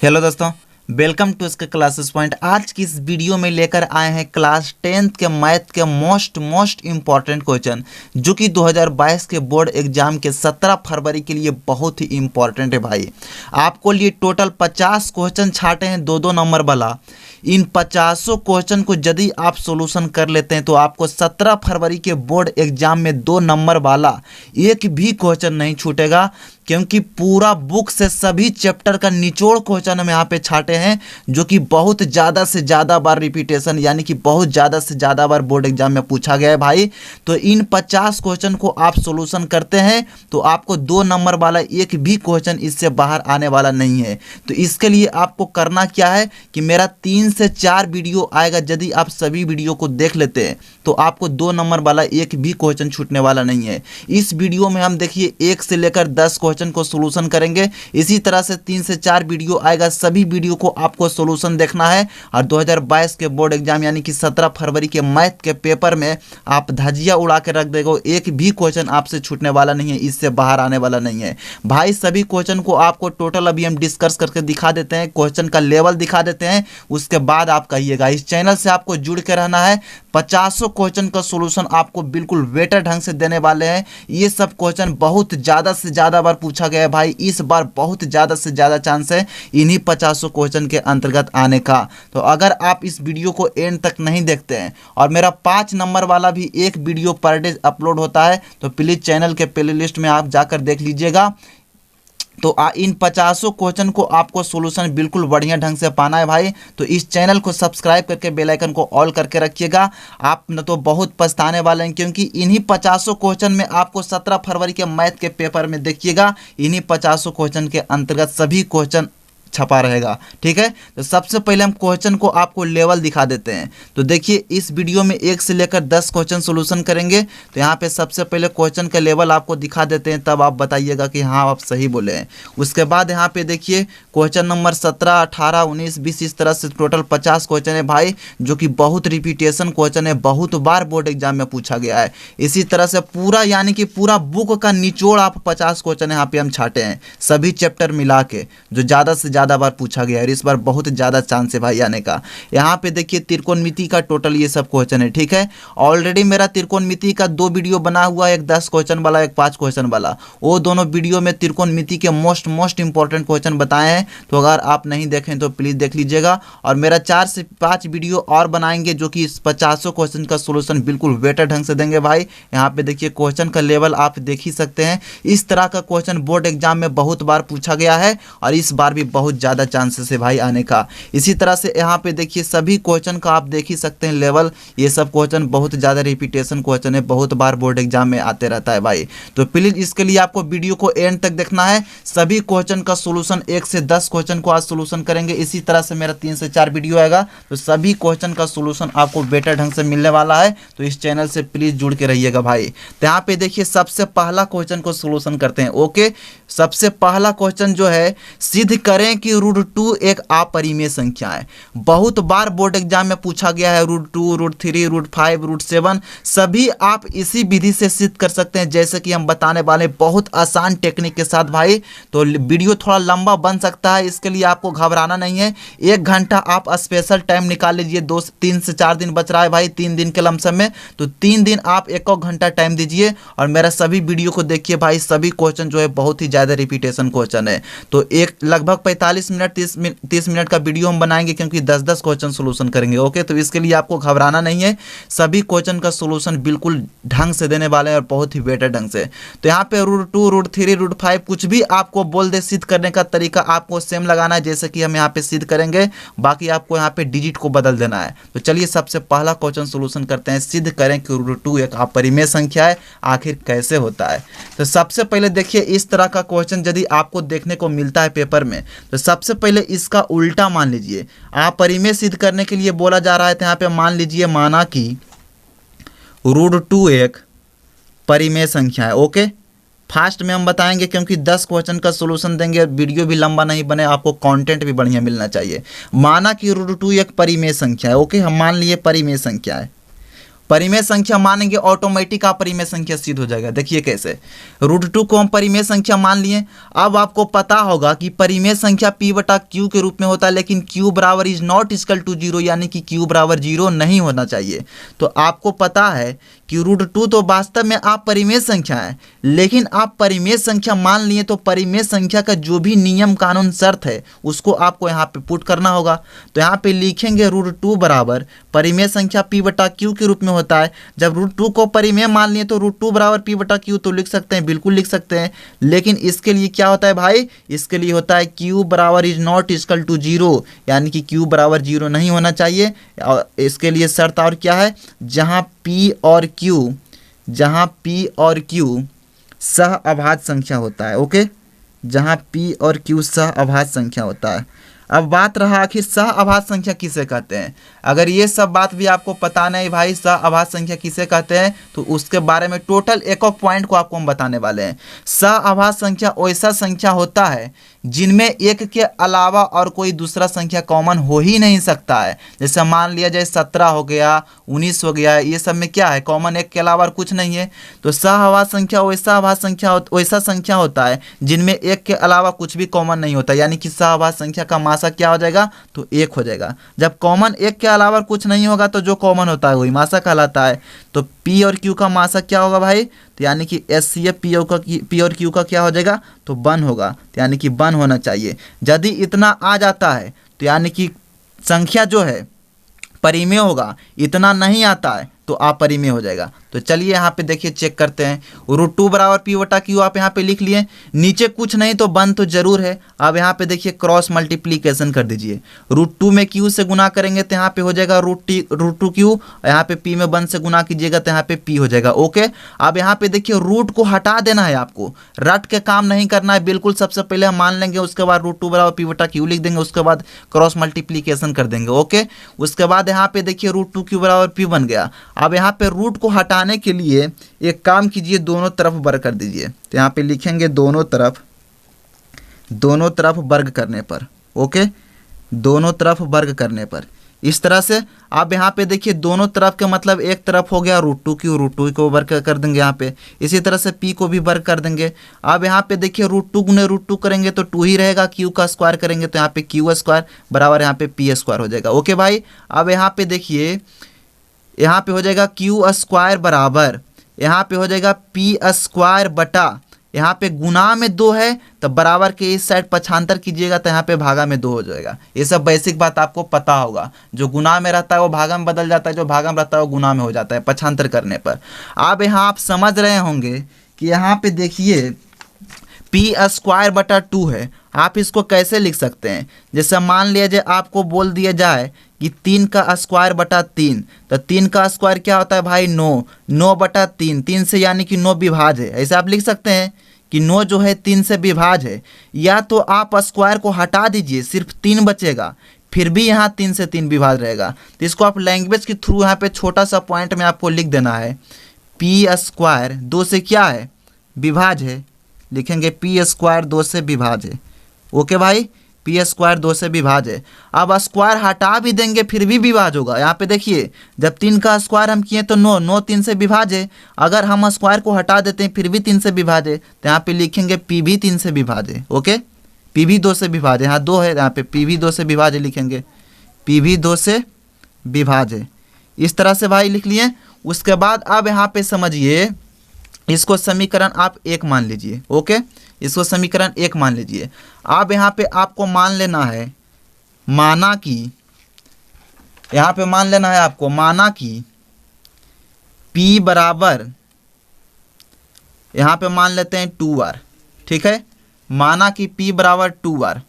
Hello दोस्तों, welcome to इसके classes point. आज की इस वीडियो में लेकर आए हैं क्लास 10th के मैथ के मोस्ट इम्पॉर्टेंट क्वेश्चन, जो कि 2022 के बोर्ड एग्जाम के 17 फरवरी के लिए बहुत ही इम्पॉर्टेंट है भाई। आपको लिए टोटल 50 क्वेश्चन छाटे हैं, दो दो नंबर वाला। इन 50 क्वेश्चन को यदि आप सोल्यूशन कर लेते हैं तो आपको 17 फरवरी के बोर्ड एग्जाम में 2 नंबर वाला एक भी क्वेश्चन नहीं छूटेगा, क्योंकि पूरा बुक से सभी चैप्टर का निचोड़ क्वेश्चन हम यहाँ पे छाटे हैं, जो कि बहुत ज़्यादा से ज़्यादा बार रिपीटेशन यानी कि बहुत ज़्यादा से ज़्यादा बार बोर्ड एग्जाम में पूछा गया है भाई। तो इन 50 क्वेश्चन को आप सोल्यूशन करते हैं तो आपको 2 नंबर वाला एक भी क्वेश्चन इससे बाहर आने वाला नहीं है। तो इसके लिए आपको करना क्या है कि मेरा 3 से 4 वीडियो आएगा, यदि आप सभी वीडियो को देख लेते हैं तो आपको 2 नंबर वाला एक भी क्वेश्चन छूटने वाला नहीं है। इस वीडियो में हम देखिए 1 से लेकर 10 क्वेश्चन को सोल्यूशन करेंगे। इसी तरह से 3 से 4 वीडियो आएगा, सभी वीडियो को आपको सोल्यूशन देखना है। और 2022 के बोर्ड एग्जाम यानी कि 17 फरवरी के मैथ के पेपर में आप धजिया उड़ा के रख देगा, एक भी क्वेश्चन आपसे छूटने वाला नहीं है, इससे बाहर आने वाला नहीं है भाई। सभी क्वेश्चन को आपको टोटल अभी हम डिस्कस करके दिखा देते हैं, क्वेश्चन का लेवल दिखा देते हैं, उसके बाद आप कहिएगा। इस चैनल से आपको जुड़ के रहना है। 50 क्वेश्चन का सोल्यूशन आपको बिल्कुल बेटर ढंग से देने वाले हैं। ये सब क्वेश्चन बहुत ज़्यादा से ज़्यादा बार पूछा गया है भाई, इस बार बहुत ज़्यादा से ज़्यादा चांस है इन्हीं 50 क्वेश्चन के अंतर्गत आने का। तो अगर आप इस वीडियो को एंड तक नहीं देखते हैं, और मेरा 5 नंबर वाला भी एक वीडियो पर डे अपलोड होता है, तो प्लीज़ चैनल के प्लेलिस्ट में आप जाकर देख लीजिएगा। तो इन 50 क्वेश्चन को आपको सोल्यूशन बिल्कुल बढ़िया ढंग से पाना है भाई। तो इस चैनल को सब्सक्राइब करके बेल आइकन को ऑल करके रखिएगा। आप न तो बहुत पछताने वाले हैं, क्योंकि इन्हीं 50 क्वेश्चन में आपको 17 फरवरी के मैथ के पेपर में देखिएगा, इन्हीं 50 क्वेश्चन के अंतर्गत सभी क्वेश्चन छपा रहेगा। ठीक है, तो सबसे पहले हम क्वेश्चन को आपको लेवल दिखा देते हैं। तो देखिए इस वीडियो में 1 से लेकर 10 क्वेश्चन सोल्यूशन करेंगे। तो यहाँ पे सबसे पहले क्वेश्चन का लेवल आपको दिखा देते हैं, तब आप बताइएगा कि हाँ आप सही बोले हैं। उसके बाद यहाँ पे देखिए क्वेश्चन नंबर 17, 18, 19, 20 इस तरह से टोटल 50 क्वेश्चन है भाई, जो कि बहुत रिपीटेशन क्वेश्चन है, बहुत बार बोर्ड एग्जाम में पूछा गया है। इसी तरह से पूरा यानी कि पूरा बुक का निचोड़ आप 50 क्वेश्चन यहाँ पे हम छाटे हैं, सभी चैप्टर मिला के, जो ज़्यादा से ज़्यादा बार पूछा गया है। इस बार बहुत ज़्यादा चांस है भाई आने का। यहाँ पे देखिए त्रिकोणमिति का टोटल ये सब क्वेश्चन है। ठीक है, ऑलरेडी मेरा त्रिकोणमिति का 2 वीडियो बना हुआ है, एक 10 क्वेश्चन वाला, एक 5 क्वेश्चन वाला। वो दोनों वीडियो में त्रिकोणमिति के मोस्ट इंपॉर्टेंट क्वेश्चन बताए हैं। तो अगर आप नहीं देखें तो प्लीज़ देख लीजिएगा। और मेरा 4 से 5 वीडियो और बनाएंगे, जो कि इस 50 क्वेश्चन का सोल्यूशन बिल्कुल बेटर ढंग से देंगे भाई। यहाँ पे देखिए क्वेश्चन का लेवल आप देख ही सकते हैं। इस तरह का क्वेश्चन बोर्ड एग्जाम में बहुत बार पूछा गया है, और इस बार भी बहुत ज़्यादा चांसेस है भाई आने का। इसी तरह से यहाँ पे देखिए सभी क्वेश्चन का आप देख ही सकते हैं लेवल। ये सब क्वेश्चन बहुत ज़्यादा रिपीटेशन क्वेश्चन है, बहुत बार बोर्ड एग्जाम में आते रहता है भाई। तो प्लीज़ इसके लिए आपको वीडियो को एंड तक देखना है। सभी क्वेश्चन का सोल्यूशन 1 से 10 क्वेश्चन को आज सोल्यूशन करेंगे। इसी तरह से मेरा 3 से 4 वीडियो आएगा, तो सभी क्वेश्चन का सोल्यूशन आपको बेटर ढंग से मिलने वाला है। तो इस चैनल से प्लीज़ जुड़ के रहिएगा भाई। तो यहाँ पे देखिए सबसे पहला क्वेश्चन को सोल्यूशन करते हैं। ओके, सबसे पहला क्वेश्चन जो है, सिद्ध करें कि √2 एक अपरिमेय संख्या है। बहुत बार बोर्ड एग्जाम में पूछा गया है, √2, √3, √5, √7 सभी आप इसी विधि से सिद्ध कर सकते हैं, जैसे कि हम बताने वाले बहुत आसान टेक्निक के साथ भाई। तो वीडियो थोड़ा लंबा बन सकता है, इसके लिए आपको घबराना नहीं है। 1 घंटा आप स्पेशल टाइम निकाल लीजिए। 3 से 4 दिन बच रहा है भाई, 3 दिन के लमसम में। तो 3 दिन आप 1 घंटा टाइम दीजिए, और मेरा सभी वीडियो को देखिए भाई। सभी क्वेश्चन जो है बहुत ही ज़्यादा रिपीटेशन क्वेश्चन है। तो एक लगभग 45 मिनट 30 मिनट का वीडियो हम बनाएंगे, क्योंकि 10-10 क्वेश्चन सोल्यूशन करेंगे। ओके, तो इसके लिए आपको घबराना नहीं है, सभी क्वेश्चन का सोल्यूशन बिल्कुल ढंग से देने वाले हैं, और बहुत ही बेटर ढंग से। तो यहाँ पे √2, √3, √5 कुछ भी आपको बोल दे, सिद्ध करने का तरीका आपको सेम लगाना है, जैसे कि हम यहाँ पे सिद्ध करेंगे। बाकी आपको यहाँ पे डिजिट को बदल देना है। तो चलिए सबसे पहला क्वेश्चन सोल्यूशन करते हैं। सिद्ध करें कि √2 एक अपरिमेय संख्या है, आखिर कैसे होता है। तो सबसे पहले देखिए इस तरह का क्वेश्चन यदि आपको देखने को मिलता है पेपर में, तो सबसे पहले इसका उल्टा मान लीजिए। अपरिमेय सिद्ध करने के लिए बोला जा रहा है, तो यहाँ पे मान लीजिए, माना कि √2 एक परिमेय संख्या है। ओके, फास्ट में हम बताएंगे, क्योंकि 10 क्वेश्चन का सोल्यूशन देंगे, वीडियो भी लंबा नहीं बने, आपको कंटेंट भी बढ़िया मिलना चाहिए। माना कि √2 एक परिमेय संख्या है। ओके, हम मान लिए परिमेय संख्या है। परिमेय संख्या मानेंगे ऑटोमेटिक आप परिमेय संख्या सिद्ध हो जाएगा। देखिए कैसे, √2 को हम परिमेय संख्या मान लिए। अब आपको पता होगा कि परिमेय संख्या p बटा q के रूप में होता है, लेकिन q बराबर इज नॉट इक्वल टू 0, यानी कि q बराबर 0 नहीं होना चाहिए। तो आपको पता है कि √2 तो वास्तव में आप परिमेय संख्या है, लेकिन आप परिमेय संख्या मान लिए तो परिमेय संख्या का जो भी नियम कानून शर्त है उसको आपको यहाँ पे पुट करना होगा। तो यहाँ पे लिखेंगे √2 बराबर परिमेय संख्या p बटा q के रूप में होता है। जब √2 को परिमेय मान लिए तो √2 बराबर p बटा q तो लिख सकते हैं, बिल्कुल लिख सकते हैं। लेकिन इसके लिए क्या होता है भाई, इसके लिए होता है q बराबर इज नॉट इक्वल टू 0, यानी कि q बराबर 0 नहीं होना चाहिए। और इसके लिए शर्त और क्या है, जहाँ p और q सह अभाज्य संख्या होता है। ओके, जहाँ p और q सह अभाज्य संख्या होता है। अब बात रहा आखिर सह अभाज्य संख्या किसे कहते हैं। अगर ये सब बात भी आपको पता नहीं भाई सह अभाज्य संख्या किसे कहते हैं, तो उसके बारे में टोटल एक पॉइंट को आपको हम बताने वाले हैं। सह अभाज्य संख्या वैसा संख्या होता है जिनमें एक के अलावा और कोई दूसरा संख्या कॉमन हो ही नहीं सकता है। जैसे मान लिया जाए 17 हो गया, 19 हो गया, ये सब में क्या है, कॉमन एक के अलावा और कुछ नहीं है। तो सह अभाज्य संख्या वैसा संख्या होता है जिनमें एक के अलावा कुछ भी कॉमन नहीं होता, यानी कि सह अभाज्य संख्या का मासा क्या हो जाएगा, तो 1 हो जाएगा। जब कॉमन एक के अलावा कुछ नहीं होगा तो जो कॉमन होता है वही मासा कहलाता है। तो p और q का मासा क्या होगा भाई, तो यानी कि HCF p और q का क्या हो जाएगा, तो 1 होगा, तो यानी कि 1 होना चाहिए। यदि इतना आ जाता है तो यानी कि संख्या जो है परिमेय होगा, इतना नहीं आता है तो अपरिमेय हो जाएगा। तो चलिए यहाँ पे देखिए चेक करते हैं। √2 बराबर p बटा q आप यहाँ पे लिख लिए, नीचे कुछ नहीं तो 1 तो जरूर है। अब यहाँ पे देखिए क्रॉस मल्टीप्लीकेशन कर दीजिए, √2 में q से गुना करेंगे तो यहाँ पे हो जाएगा √2q, यहाँ पे p में 1 से गुना कीजिएगा तो यहाँ पे p हो जाएगा। ओके, अब यहाँ पे देखिए रूट को हटा देना है, आपको रट के काम नहीं करना है, बिल्कुल सबसे पहले हम मान लेंगे, उसके बाद √2 बराबर p बटा q लिख देंगे, उसके बाद क्रॉस मल्टीप्लीकेशन कर देंगे। ओके, उसके बाद यहाँ पे देखिए √2q बराबर p बन गया। अब यहाँ पे रूट को हटाने के लिए एक काम कीजिए, दोनों तरफ वर्ग कर दीजिए। तो यहाँ पे लिखेंगे दोनों तरफ वर्ग करने पर। ओके, दोनों तरफ वर्ग करने पर इस तरह से। अब यहाँ पे देखिए दोनों तरफ के मतलब एक तरफ हो गया √2 को वर्ग कर देंगे यहाँ पे, इसी तरह से p को भी वर्ग कर देंगे। अब यहाँ पे देखिए √2 गुने √2 करेंगे तो 2 ही रहेगा, q का स्क्वायर करेंगे तो यहाँ पे q स्क्वायर बराबर यहाँ पे p स्क्वायर हो जाएगा। ओके भाई, अब यहाँ पे देखिए यहाँ पे हो जाएगा q स्क्वायर बराबर यहाँ पे हो जाएगा p स्क्वायर बटा, यहाँ पे गुना में 2 है तो बराबर के इस साइड पक्षांतर कीजिएगा तो यहाँ पे भागा में 2 हो जाएगा। ये सब बेसिक बात आपको पता होगा, जो गुना में रहता है वो भागा में बदल जाता है, जो भागा में रहता है वो गुना में हो जाता है पक्षांतर करने पर। अब यहाँ आप समझ रहे होंगे कि यहाँ पे देखिए p स्क्वायर बटा 2 है, आप इसको कैसे लिख सकते हैं। जैसे मान लिया जाए आपको बोल दिया जाए कि 3 का स्क्वायर बटा 3, तो 3 का स्क्वायर क्या होता है भाई 9 बटा 3, 3 से यानी कि 9 विभाज्य है। ऐसे आप लिख सकते हैं कि 9 जो है 3 से विभाज्य है। या तो आप स्क्वायर को हटा दीजिए, सिर्फ 3 बचेगा, फिर भी यहाँ 3 से 3 विभाज्य रहेगा। तो इसको आप लैंग्वेज के थ्रू यहाँ पे छोटा सा पॉइंट में आपको लिख देना है, p स्क्वायर 2 से क्या है, विभाज्य है। लिखेंगे p स्क्वायर 2 से विभाज्य है। ओके भाई, p स्क्वायर 2 से विभाज्य है। अब स्क्वायर हटा भी देंगे फिर भी विभाज्य होगा। यहाँ पे देखिए जब 3 का स्क्वायर हम किए तो 9 3 से विभाज्य है। अगर हम स्क्वायर को हटा देते हैं फिर भी 3 से विभाज्य है, तो यहाँ पे लिखेंगे p भी 3 से विभाज्य है। ओके, p भी 2 से विभाज्य है, यहाँ 2 है, यहाँ पे p भी 2 से विभाज्य लिखेंगे, p भी 2 से विभाज्य। इस तरह से भाई लिख लिए। उसके बाद अब यहाँ पे समझिए, इसको समीकरण आप 1 मान लीजिए। ओके, इसको समीकरण 1 मान लीजिए। अब यहाँ पे आपको मान लेना है, माना कि यहाँ पे मान लेना है आपको, माना कि p बराबर यहाँ पे मान लेते हैं 2r। ठीक है, माना कि p बराबर 2r,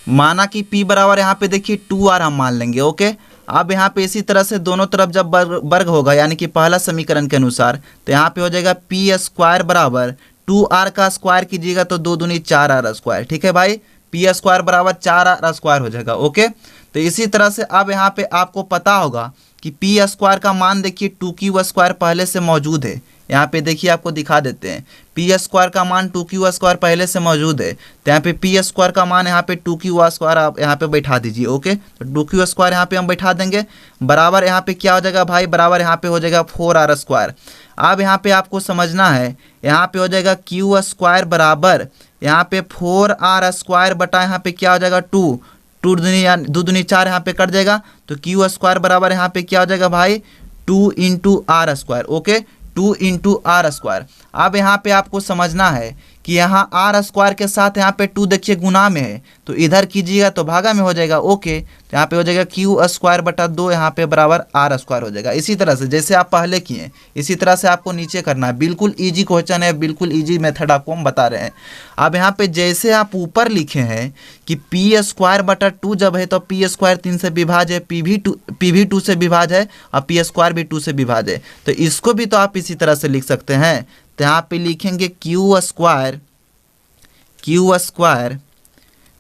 माना कि p बराबर यहाँ पे देखिए 2r हम मान लेंगे। ओके, अब यहाँ पे इसी तरह से दोनों तरफ जब वर्ग होगा, यानी कि पहला समीकरण के अनुसार, तो यहाँ पे हो जाएगा p स्क्वायर बराबर 2r का स्क्वायर कीजिएगा तो 2 दूनी 4r स्क्वायर। ठीक है भाई, p स्क्वायर बराबर 4r स्क्वायर हो जाएगा। ओके, तो इसी तरह से अब यहाँ पे आपको पता होगा कि p स्क्वायर का मान देखिए 2q स्क्वायर पहले से मौजूद है, यहाँ पे देखिए आपको दिखा देते हैं। पी स्क्वायर का मान 2q स्क्वायर पहले से मौजूद है, तो यहाँ पे पी स्क्वायर का मान यहाँ पे 2q स्क्वायर आप यहाँ पे बैठा दीजिए। ओके, तो 2q स्क्वायर यहाँ पे हम बैठा देंगे, बराबर यहाँ पे क्या हो जाएगा भाई, बराबर यहाँ पे हो जाएगा 4r स्क्वायर। अब यहाँ पे आपको समझना है, यहाँ पे हो जाएगा q स्क्वायर बराबर यहाँ पे 4r स्क्वायर बटा यहाँ पे क्या हो जाएगा 2 2 दूनी 4 यहाँ पे कट जाएगा, तो q स्क्वायर बराबर यहाँ पे क्या हो जाएगा भाई 2 into r square. Okay, 2 into r square. अब यहाँ पे आपको समझना है कि यहाँ आर स्क्वायर के साथ यहाँ पे 2 देखिए गुना में है, तो इधर कीजिएगा तो भागा में हो जाएगा। ओके, तो यहाँ पे हो जाएगा क्यू स्क्वायर बटा 2 यहाँ पे बराबर आर स्क्वायर हो जाएगा। इसी तरह से जैसे आप पहले किए इसी तरह से आपको नीचे करना है। बिल्कुल ईजी क्वेश्चन है, बिल्कुल ईजी मेथड आपको हम बता रहे हैं। अब यहाँ पे जैसे आप ऊपर लिखे हैं कि पी स्क्वायर बटा 2 जब है तो पी स्क्वायर 3 से विभाज्य है, पी भी 2 से विभाज्य है और पी स्क्वायर भी 2 से विभाज्य है, तो इसको भी तो आप इसी तरह से लिख सकते हैं। तो यहाँ पे लिखेंगे क्यू स्क्वायर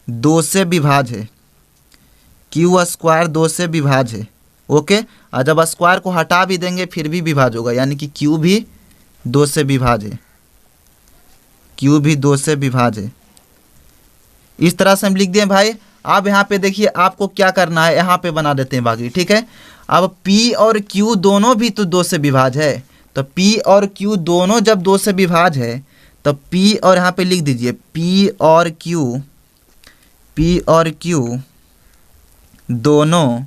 2 से विभाज्य है, क्यू स्क्वायर 2 से विभाज्य है। ओके, और जब स्क्वायर को हटा भी देंगे फिर भी विभाज्य होगा, यानी कि क्यू भी 2 से विभाज्य है, क्यू भी 2 से विभाज्य है। इस तरह से हम लिख दें भाई। अब यहाँ पे देखिए आपको क्या करना है, यहाँ पे बना देते हैं बाकी, ठीक है। अब P और Q दोनों भी तो 2 से विभाज्य है, तो P और Q दोनों जब 2 से विभाज्य है तो P और यहाँ पे लिख दीजिए P और Q दोनों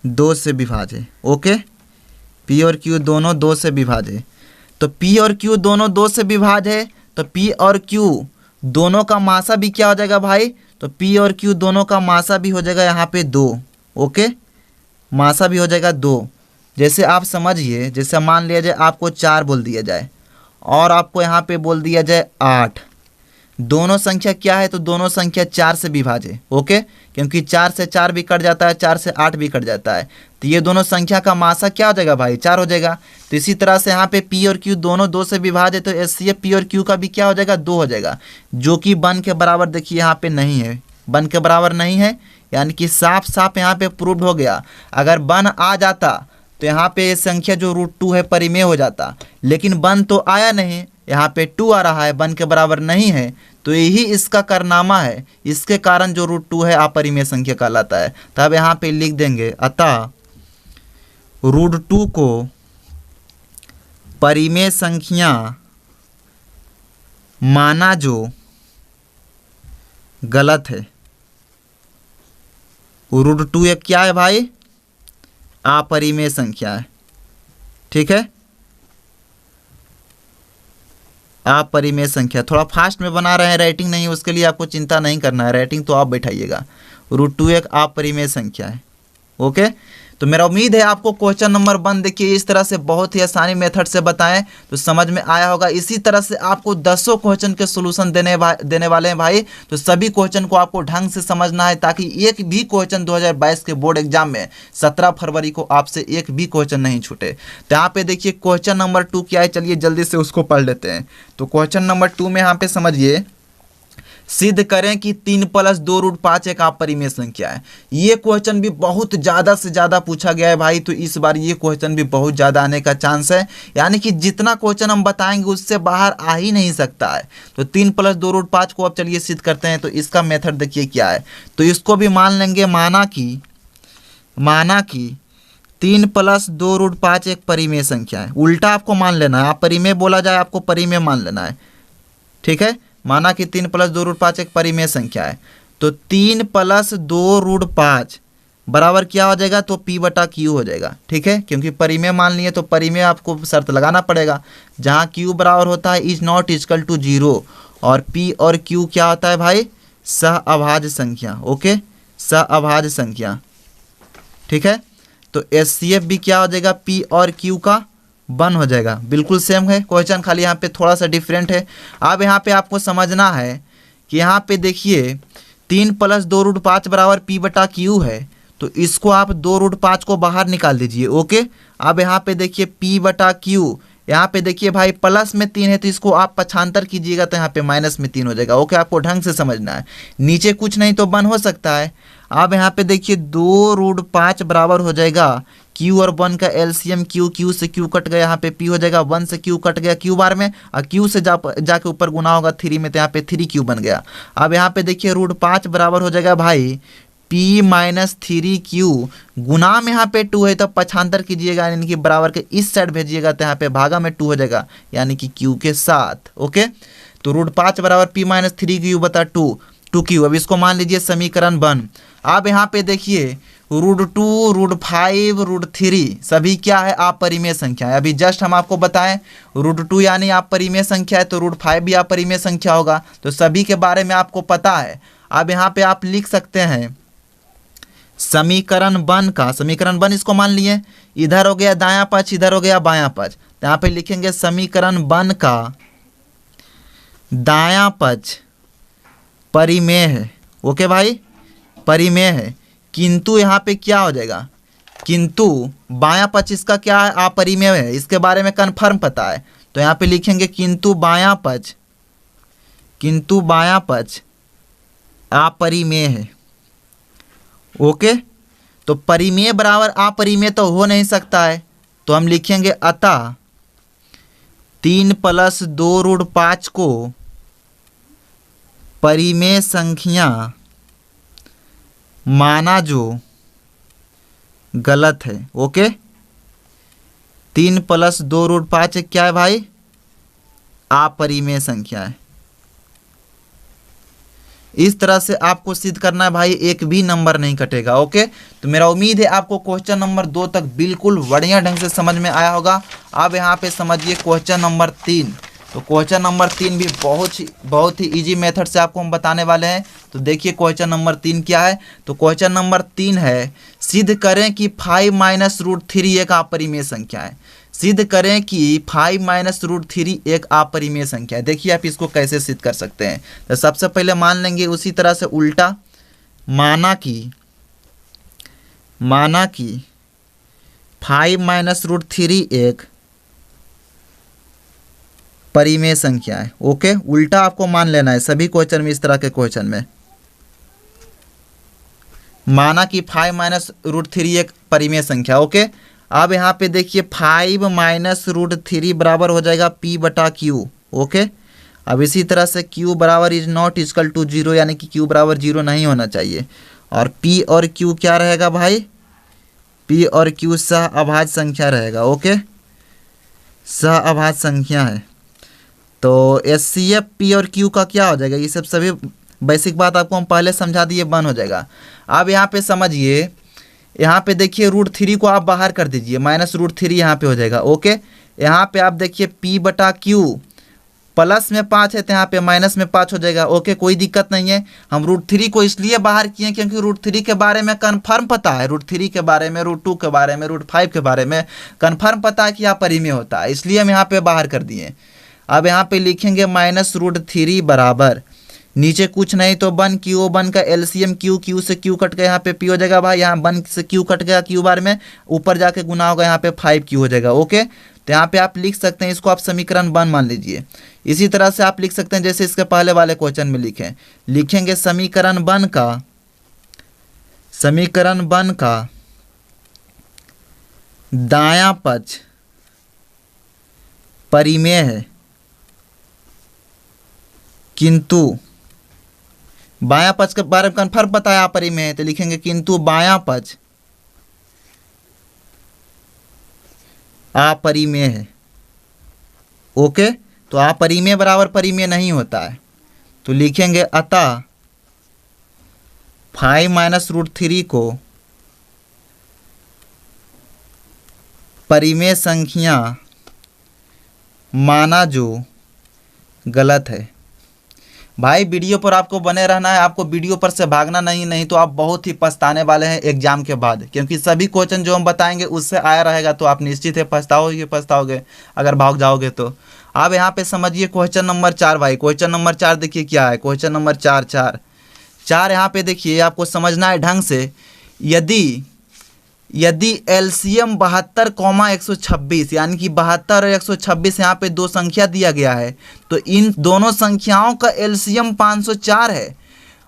2 से विभाज्य है। ओके, P और Q दोनों 2 से विभाज्य है, तो P और Q दोनों 2 से विभाज्य है, तो P और Q दोनों का मासा भी क्या हो जाएगा भाई, तो P और Q दोनों का मासा भी हो जाएगा यहाँ पे 2। ओके, मासा भी हो जाएगा 2। जैसे आप समझिए, जैसे मान लिया जाए आपको 4 बोल दिया जाए और आपको यहाँ पे बोल दिया जाए 8, दोनों संख्या क्या है, तो दोनों संख्या 4 से विभाज्य है। ओके, क्योंकि 4 से 4 भी कट जाता है, 4 से 8 भी कट जाता है, तो ये दोनों संख्या का मासा क्या हो जाएगा भाई 4 हो जाएगा। तो इसी तरह से यहाँ पे P और Q दोनों 2 से विभाज्य है, तो एचसीएफ P और Q का भी क्या हो जाएगा 2 हो जाएगा, जो कि 1 के बराबर देखिए यहाँ पे नहीं है, 1 के बराबर नहीं है, यानी कि साफ साफ यहाँ पे प्रूव्ड हो गया। अगर 1 आ जाता तो यहाँ पे संख्या जो √2 है परिमेय हो जाता, लेकिन 1 तो आया नहीं, यहाँ पे 2 आ रहा है, 1 के बराबर नहीं है, तो यही इसका कारनामा है, इसके कारण जो √2 है अपरिमेय संख्या कहलाता है। तब यहाँ पे लिख देंगे अतः √2 को परिमेय संख्या माना जो गलत है। √2 एक क्या है भाई, अपरिमेय संख्या है, ठीक है, अपरिमेय संख्या। थोड़ा फास्ट में बना रहे हैं, राइटिंग नहीं, उसके लिए आपको चिंता नहीं करना है, राइटिंग तो आप बैठाइएगा। √2 एक अपरिमेय संख्या है। ओके, तो मेरा उम्मीद है आपको क्वेश्चन नंबर 1 देखिए इस तरह से बहुत ही आसानी मेथड से बताएं तो समझ में आया होगा। इसी तरह से आपको 10 क्वेश्चन के सोल्यूशन देने वाले हैं भाई, तो सभी क्वेश्चन को आपको ढंग से समझना है, ताकि एक भी क्वेश्चन 2022 के बोर्ड एग्जाम में 17 फरवरी को आपसे एक भी क्वेश्चन नहीं छूटे। तो यहाँ पे देखिए क्वेश्चन नंबर 2 क्या है, चलिए जल्दी से उसको पढ़ लेते हैं। तो क्वेश्चन नंबर 2 में यहाँ पे समझिए, सिद्ध करें कि 3 + 2√5 एक अपरिमेय संख्या है। ये क्वेश्चन भी बहुत ज़्यादा से ज़्यादा पूछा गया है भाई, तो इस बार ये क्वेश्चन भी बहुत ज़्यादा आने का चांस है, यानी कि जितना क्वेश्चन हम बताएंगे उससे बाहर आ ही नहीं सकता है। तो 3 + 2√5 को अब चलिए सिद्ध करते हैं। तो इसका मेथड देखिए क्या है, तो इसको भी मान लेंगे, माना कि 3 + 2√5 एक परिमेय संख्या है। उल्टा आपको मान लेना है, अपरिमेय बोला जाए आपको परिमेय मान लेना है, ठीक है। माना कि 3 + 2√5 एक परिमेय संख्या है, तो 3 + 2√5 बराबर क्या हो जाएगा, तो P/Q हो जाएगा, ठीक है। क्योंकि परिमेय मान लिए तो परिमेय आपको शर्त लगाना पड़ेगा, जहाँ Q बराबर होता है = 0 और P और Q क्या होता है भाई, सहअभाज्य संख्या। ओके, सहअभाज्य संख्या, ठीक है। तो एचसीएफ भी क्या हो जाएगा, P और Q का 1 हो जाएगा। बिल्कुल सेम है क्वेश्चन, खाली यहाँ पे थोड़ा सा डिफरेंट है। अब यहाँ पे आपको समझना है कि यहाँ पे देखिए 3 + 2√5 बराबर P/Q है, तो इसको आप 2√5 को बाहर निकाल दीजिए। ओके, अब यहाँ पे देखिए P/Q, यहाँ पे देखिए भाई प्लस में 3 है, तो इसको आप पक्षांतर कीजिएगा तो यहाँ पे माइनस में 3 हो जाएगा। ओके, आपको ढंग से समझना है, नीचे कुछ नहीं तो 1 हो सकता है। अब यहाँ पे देखिए 2√5 बराबर हो जाएगा क्यू और 1 का एलसीएम क्यू, क्यू से क्यू कट गया, यहाँ पे पी हो जाएगा, 1 से क्यू कट गया क्यू बार में, और क्यू से जाके ऊपर गुना होगा 3 में, तो यहाँ पे 3 क्यू बन गया। अब यहाँ पे देखिए √5 बराबर हो जाएगा भाई p माइनस 3q, गुना में यहाँ पे 2 है तो पक्षांतर कीजिएगा, यानी कि बराबर के इस साइड भेजिएगा, तो यहाँ पे भागा में 2 हो जाएगा, यानी कि q के साथ। ओके, तो √5 बराबर p माइनस 3q बता 2q। अब इसको मान लीजिए समीकरण 1। अब यहाँ पे देखिए √2, √5, √3 सभी क्या है, अपरिमेय संख्या है। अभी जस्ट हम आपको बताएं √2 यानी अपरिमेय संख्या है, तो √5 भी अपरिमेय संख्या होगा, तो सभी के बारे में आपको पता है। अब यहाँ पे आप लिख सकते हैं समीकरण 1 का, समीकरण 1 इसको मान लिए, इधर हो गया दायां पक्ष, इधर हो गया बायां पक्ष, तो यहाँ पे लिखेंगे समीकरण 1 का दायां पक्ष परिमेय है। ओके भाई, परिमेय है, किंतु यहाँ पे क्या हो जाएगा, किंतु बायां पक्ष इसका क्या है, अपरिमेय है, इसके बारे में कन्फर्म पता है, तो यहाँ पे लिखेंगे किंतु बायां पक्ष अपरिमेय है। ओके, तो परिमेय बराबर अपरिमेय तो हो नहीं सकता है, तो हम लिखेंगे अतः 3 + 2 √5 को परिमेय संख्या माना जो गलत है। ओके, 3 + 2 √5 क्या है भाई, अपरिमेय संख्या है। इस तरह से आपको सिद्ध करना है भाई, एक भी नंबर नहीं कटेगा। ओके, तो मेरा उम्मीद है आपको क्वेश्चन नंबर 2 तक बिल्कुल बढ़िया ढंग से समझ में आया होगा। अब यहाँ पे समझिए क्वेश्चन नंबर 3। तो क्वेश्चन नंबर 3 भी बहुत ही इजी मेथड से आपको हम बताने वाले हैं। तो देखिए क्वेश्चन नंबर 3 क्या है। तो क्वेश्चन नंबर 3 है, सिद्ध करें कि 5 माइनस √3 एक अपरिमेय संख्या है। सिद्ध करें कि 5 माइनस √3 एक अपरिमेय संख्या है। देखिए आप इसको कैसे सिद्ध कर सकते हैं। तो सबसे पहले मान लेंगे उसी तरह से उल्टा, माना कि 5 माइनस √3 एक परिमेय संख्या है। ओके, उल्टा आपको मान लेना है सभी क्वेश्चन में, इस तरह के क्वेश्चन में माना कि 5 माइनस √3 एक परिमेय संख्या। ओके, अब यहाँ पे देखिए 5 माइनस √3 बराबर हो जाएगा p/q। ओके, अब इसी तरह से q बराबर इज नॉट इक्वल टू 0, यानी कि q बराबर 0 नहीं होना चाहिए। और p और q क्या रहेगा भाई, p और q सहअभाज्य संख्या रहेगा। ओके, सहअभाज्य संख्या है, तो HCF p और q का क्या हो जाएगा, ये सब सभी बेसिक बात आपको हम पहले समझा दिए, बन हो जाएगा। अब यहाँ पे समझिए, यहाँ पे देखिए √3 को आप बाहर कर दीजिए, माइनस √3 यहाँ पे हो जाएगा। ओके, यहाँ पे आप देखिए p/q प्लस में 5 है, तो यहाँ पे माइनस में 5 हो जाएगा। ओके, कोई दिक्कत नहीं है। हम √3 को इसलिए बाहर किए क्योंकि √3 के बारे में कन्फर्म पता है, √3 के बारे में, √2 के बारे में, √5 के बारे में कन्फर्म पता है कि यहाँ परिमेय होता है, इसलिए हम यहाँ पे बाहर कर दिए। अब यहाँ पे लिखेंगे माइनस √3 बराबर, नीचे कुछ नहीं तो 1q, 1 का एलसीएम q, q से q कट गया, यहाँ पे p हो जाएगा भाई, यहाँ 1 से q कट गया q बार में, ऊपर जाके गुना होगा, यहाँ पे 5q हो जाएगा। ओके, तो यहाँ पे आप लिख सकते हैं, इसको आप समीकरण 1 मान लीजिए। इसी तरह से आप लिख सकते हैं जैसे इसके पहले वाले क्वेश्चन में लिखेंगे समीकरण 1 का दायां पक्ष परिमेय है, किंतु बायां पक्ष के बारे में कन्फर्म पता है अपरिमेय है, तो लिखेंगे किंतु बायां पक्ष अपरिमेय है। ओके, तो अपरिमेय बराबर परिमेय नहीं होता है, तो लिखेंगे अतः 5 माइनस √3 को परिमेय संख्या माना जो गलत है। भाई वीडियो पर आपको बने रहना है, आपको वीडियो पर से भागना नहीं तो आप बहुत ही पछताने वाले हैं एग्जाम के बाद, क्योंकि सभी क्वेश्चन जो हम बताएंगे उससे आया रहेगा, तो आप निश्चित है पछताओगे अगर भाग जाओगे तो। अब यहाँ पे समझिए क्वेश्चन नंबर 4 भाई, क्वेश्चन नंबर 4 देखिए क्या है, क्वेश्चन नंबर 4 यहाँ पे देखिए आपको समझना है ढंग से। यदि एलसीएम 72,126 यानी कि 72 और 126 यहाँ पे दो संख्या दिया गया है, तो इन दोनों संख्याओं का एलसीएम 504 है